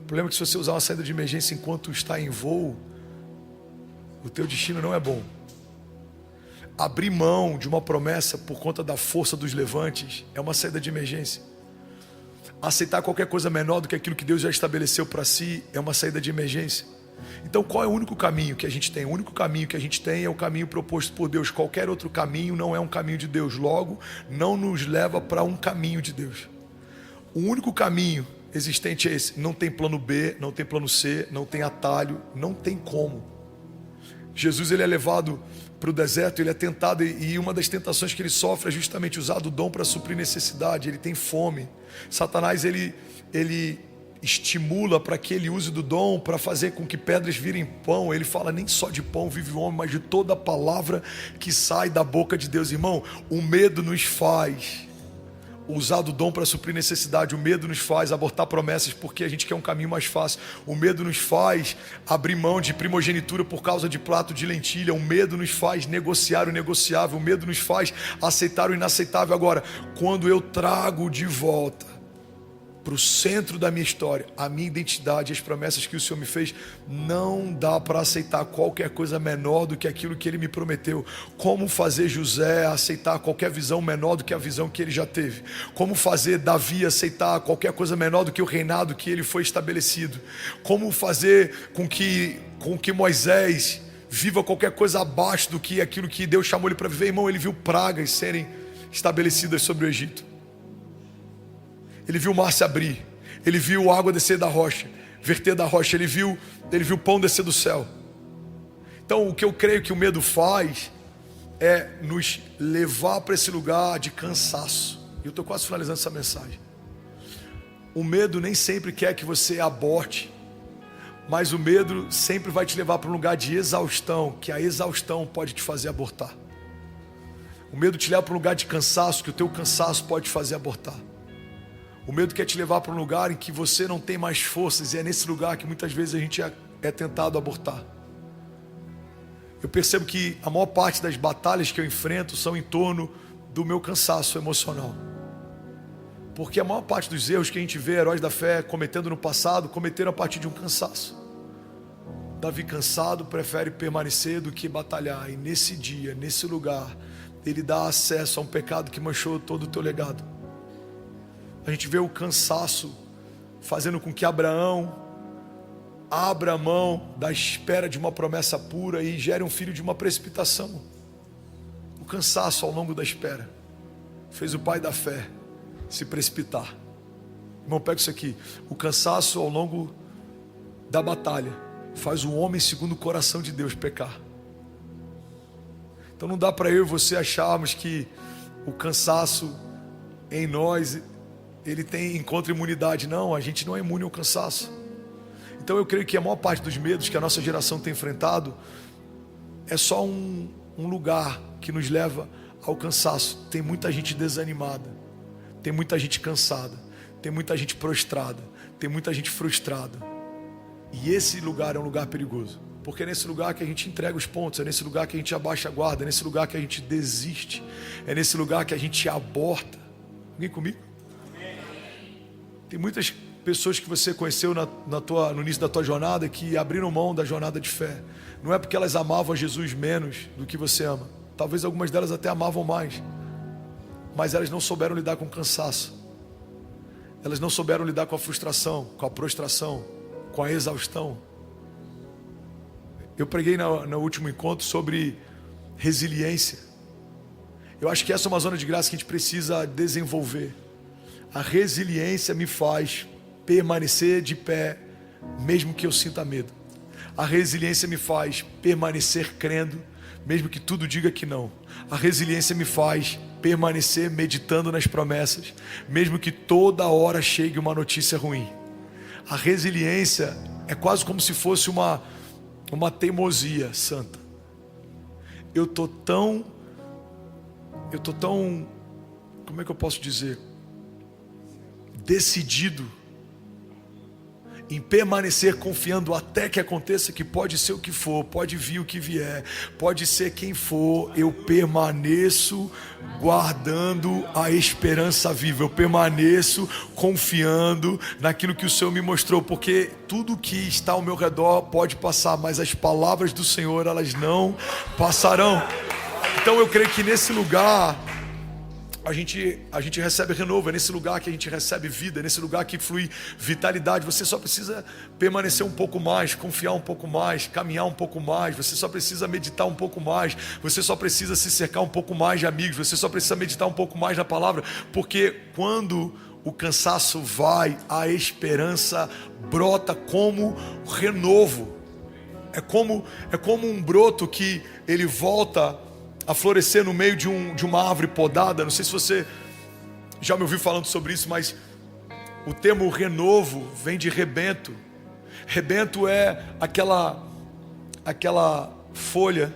O problema é que se você usar uma saída de emergência enquanto está em voo, o teu destino não é bom. Abrir mão de uma promessa por conta da força dos levantes é uma saída de emergência. Aceitar qualquer coisa menor do que aquilo que Deus já estabeleceu para si é uma saída de emergência. Então qual é o único caminho que a gente tem? O único caminho que a gente tem é o caminho proposto por Deus. Qualquer outro caminho não é um caminho de Deus. Logo, não nos leva para um caminho de Deus. O único caminho existente é esse. Não tem plano B, não tem plano C, não tem atalho, não tem como. Jesus, ele é levado para o deserto, ele é tentado, e uma das tentações que ele sofre é justamente usar do dom para suprir necessidade. Ele tem fome. Satanás, ele estimula para que ele use do dom para fazer com que pedras virem pão. Ele fala, nem só de pão vive o homem, mas de toda a palavra que sai da boca de Deus. Irmão, o medo nos faz usar do dom para suprir necessidade. O medo nos faz abortar promessas porque a gente quer um caminho mais fácil. O medo nos faz abrir mão de primogenitura por causa de prato de lentilha. O medo nos faz negociar o negociável. O medo nos faz aceitar o inaceitável. Agora, quando eu trago de volta para o centro da minha história a minha identidade, as promessas que o Senhor me fez, não dá para aceitar qualquer coisa menor do que aquilo que Ele me prometeu. Como fazer José aceitar qualquer visão menor do que a visão que ele já teve? Como fazer Davi aceitar qualquer coisa menor do que o reinado que ele foi estabelecido? Como fazer com que Moisés viva qualquer coisa abaixo do que aquilo que Deus chamou ele para viver? Irmão, ele viu pragas serem estabelecidas sobre o Egito. Ele viu o mar se abrir, ele viu a água descer da rocha, verter da rocha, ele viu o pão descer do céu. Então o que eu creio que o medo faz é nos levar para esse lugar de cansaço. E eu estou quase finalizando essa mensagem. O medo nem sempre quer que você aborte, mas o medo sempre vai te levar para um lugar de exaustão, que a exaustão pode te fazer abortar. O medo te leva para um lugar de cansaço, que o teu cansaço pode te fazer abortar. O medo quer te levar para um lugar em que você não tem mais forças, e é nesse lugar que muitas vezes a gente é tentado a abortar. Eu percebo que a maior parte das batalhas que eu enfrento são em torno do meu cansaço emocional. Porque a maior parte dos erros que a gente vê heróis da fé cometendo no passado, cometeram a partir de um cansaço. Davi, cansado, prefere permanecer do que batalhar. E nesse dia, nesse lugar, ele dá acesso a um pecado que manchou todo o teu legado. A gente vê o cansaço fazendo com que Abraão abra a mão da espera de uma promessa pura e gere um filho de uma precipitação. O cansaço ao longo da espera fez o pai da fé se precipitar. Irmão, pega isso aqui. O cansaço ao longo da batalha faz o homem segundo o coração de Deus pecar. Então não dá para eu e você acharmos que o cansaço em nós ele encontra imunidade. Não, a gente não é imune ao cansaço. Então eu creio que a maior parte dos medos que a nossa geração tem enfrentado é só um lugar que nos leva ao cansaço. Tem muita gente desanimada, tem muita gente cansada, tem muita gente prostrada, tem muita gente frustrada. E esse lugar é um lugar perigoso, porque é nesse lugar que a gente entrega os pontos, é nesse lugar que a gente abaixa a guarda, é nesse lugar que a gente desiste, é nesse lugar que a gente aborta. Alguém comigo? Tem muitas pessoas que você conheceu no início da tua jornada que abriram mão da jornada de fé. Não é porque elas amavam Jesus menos do que você ama. Talvez algumas delas até amavam mais, mas elas não souberam lidar com o cansaço. Elas não souberam lidar com a frustração, com a prostração, com a exaustão. Eu preguei no último encontro sobre resiliência. Eu acho que essa é uma zona de graça que a gente precisa desenvolver. A resiliência me faz permanecer de pé, mesmo que eu sinta medo. A resiliência me faz permanecer crendo, mesmo que tudo diga que não. A resiliência me faz permanecer meditando nas promessas, mesmo que toda hora chegue uma notícia ruim. A resiliência é quase como se fosse uma teimosia santa. Eu estou tão eu tô tão, como é que eu posso dizer, decidido em permanecer confiando até que aconteça, que pode ser o que for, pode vir o que vier, pode ser quem for, eu permaneço guardando a esperança viva, eu permaneço confiando naquilo que o Senhor me mostrou, porque tudo que está ao meu redor pode passar, mas as palavras do Senhor, elas não passarão. Então eu creio que nesse lugar a gente recebe renovo, é nesse lugar que a gente recebe vida, é nesse lugar que flui vitalidade. Você só precisa permanecer um pouco mais, confiar um pouco mais, caminhar um pouco mais, você só precisa meditar um pouco mais, você só precisa se cercar um pouco mais de amigos, você só precisa meditar um pouco mais na palavra, porque quando o cansaço vai, a esperança brota como renovo. É como um broto que ele volta a florescer no meio de uma árvore podada. Não sei se você já me ouviu falando sobre isso, mas o termo renovo vem de rebento. Rebento é aquela folha,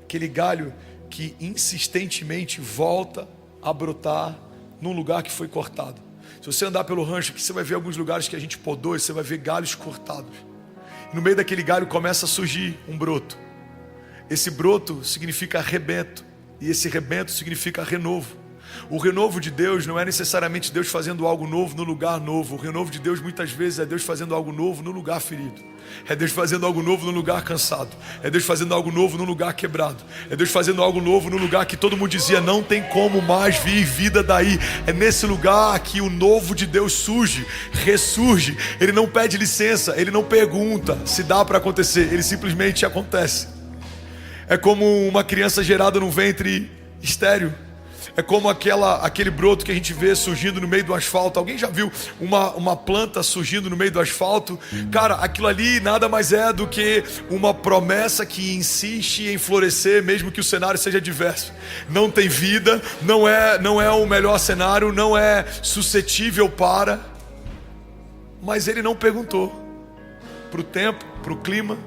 aquele galho que insistentemente volta a brotar num lugar que foi cortado. Se você andar pelo rancho aqui, você vai ver alguns lugares que a gente podou e você vai ver galhos cortados. E no meio daquele galho começa a surgir um broto. Esse broto significa rebento, e esse rebento significa renovo. O renovo de Deus não é necessariamente Deus fazendo algo novo no lugar novo. O renovo de Deus muitas vezes é Deus fazendo algo novo no lugar ferido. É Deus fazendo algo novo no lugar cansado. É Deus fazendo algo novo no lugar quebrado. É Deus fazendo algo novo no lugar que todo mundo dizia, não tem como mais vir vida daí. É nesse lugar que o novo de Deus surge, ressurge. Ele não pede licença, ele não pergunta se dá para acontecer, ele simplesmente acontece. É como uma criança gerada num ventre estéril. É como aquele broto que a gente vê surgindo no meio do asfalto. Alguém já viu uma planta surgindo no meio do asfalto? Cara, aquilo ali nada mais é do que uma promessa que insiste em florescer, mesmo que o cenário seja adverso. Não tem vida, não é o melhor cenário, não é suscetível para. Mas ele não perguntou para o tempo, para o clima.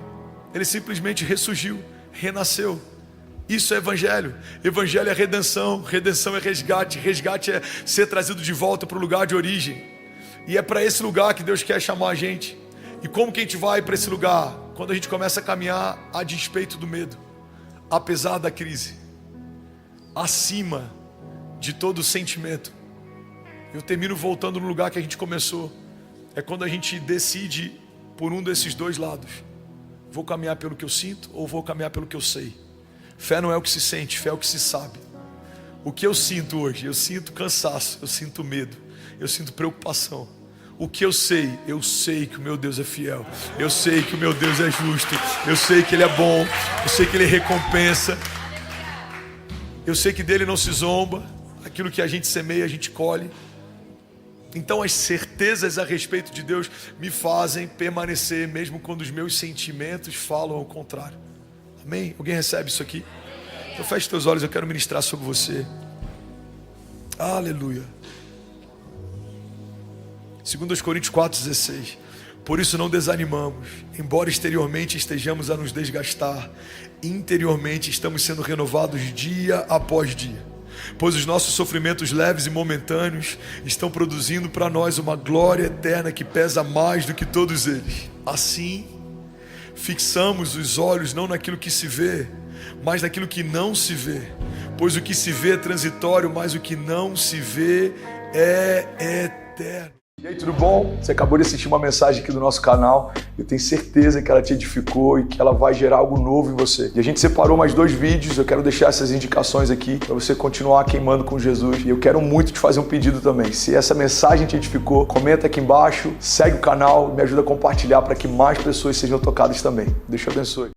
Ele simplesmente ressurgiu, renasceu. Isso é evangelho. Evangelho é redenção. Redenção é resgate. Resgate é ser trazido de volta para o lugar de origem. E é para esse lugar que Deus quer chamar a gente. E como que a gente vai para esse lugar? Quando a gente começa a caminhar a despeito do medo, apesar da crise, acima de todo sentimento. Eu termino voltando no lugar que a gente começou. É quando a gente decide por um desses dois lados. Vou caminhar pelo que eu sinto ou vou caminhar pelo que eu sei? Fé não é o que se sente, fé é o que se sabe. O que eu sinto hoje? Eu sinto cansaço, eu sinto medo, eu sinto preocupação. O que eu sei que o meu Deus é fiel. Eu sei que o meu Deus é justo. Eu sei que Ele é bom. Eu sei que Ele recompensa. Eu sei que dele não se zomba. Aquilo que a gente semeia, a gente colhe. Então as certezas a respeito de Deus me fazem permanecer, mesmo quando os meus sentimentos falam ao contrário. Amém? Alguém recebe isso aqui? Então feche teus olhos, eu quero ministrar sobre você. Aleluia. 2 Coríntios 4,16. Por isso não desanimamos, embora exteriormente estejamos a nos desgastar, interiormente estamos sendo renovados dia após dia. Pois os nossos sofrimentos leves e momentâneos estão produzindo para nós uma glória eterna que pesa mais do que todos eles. Assim, fixamos os olhos não naquilo que se vê, mas naquilo que não se vê. Pois o que se vê é transitório, mas o que não se vê é eterno. E aí, tudo bom? Você acabou de assistir uma mensagem aqui do nosso canal. Eu tenho certeza que ela te edificou e que ela vai gerar algo novo em você. E a gente separou mais 2 vídeos. Eu quero deixar essas indicações aqui para você continuar queimando com Jesus. E eu quero muito te fazer um pedido também. Se essa mensagem te edificou, comenta aqui embaixo, segue o canal e me ajuda a compartilhar para que mais pessoas sejam tocadas também. Deus te abençoe.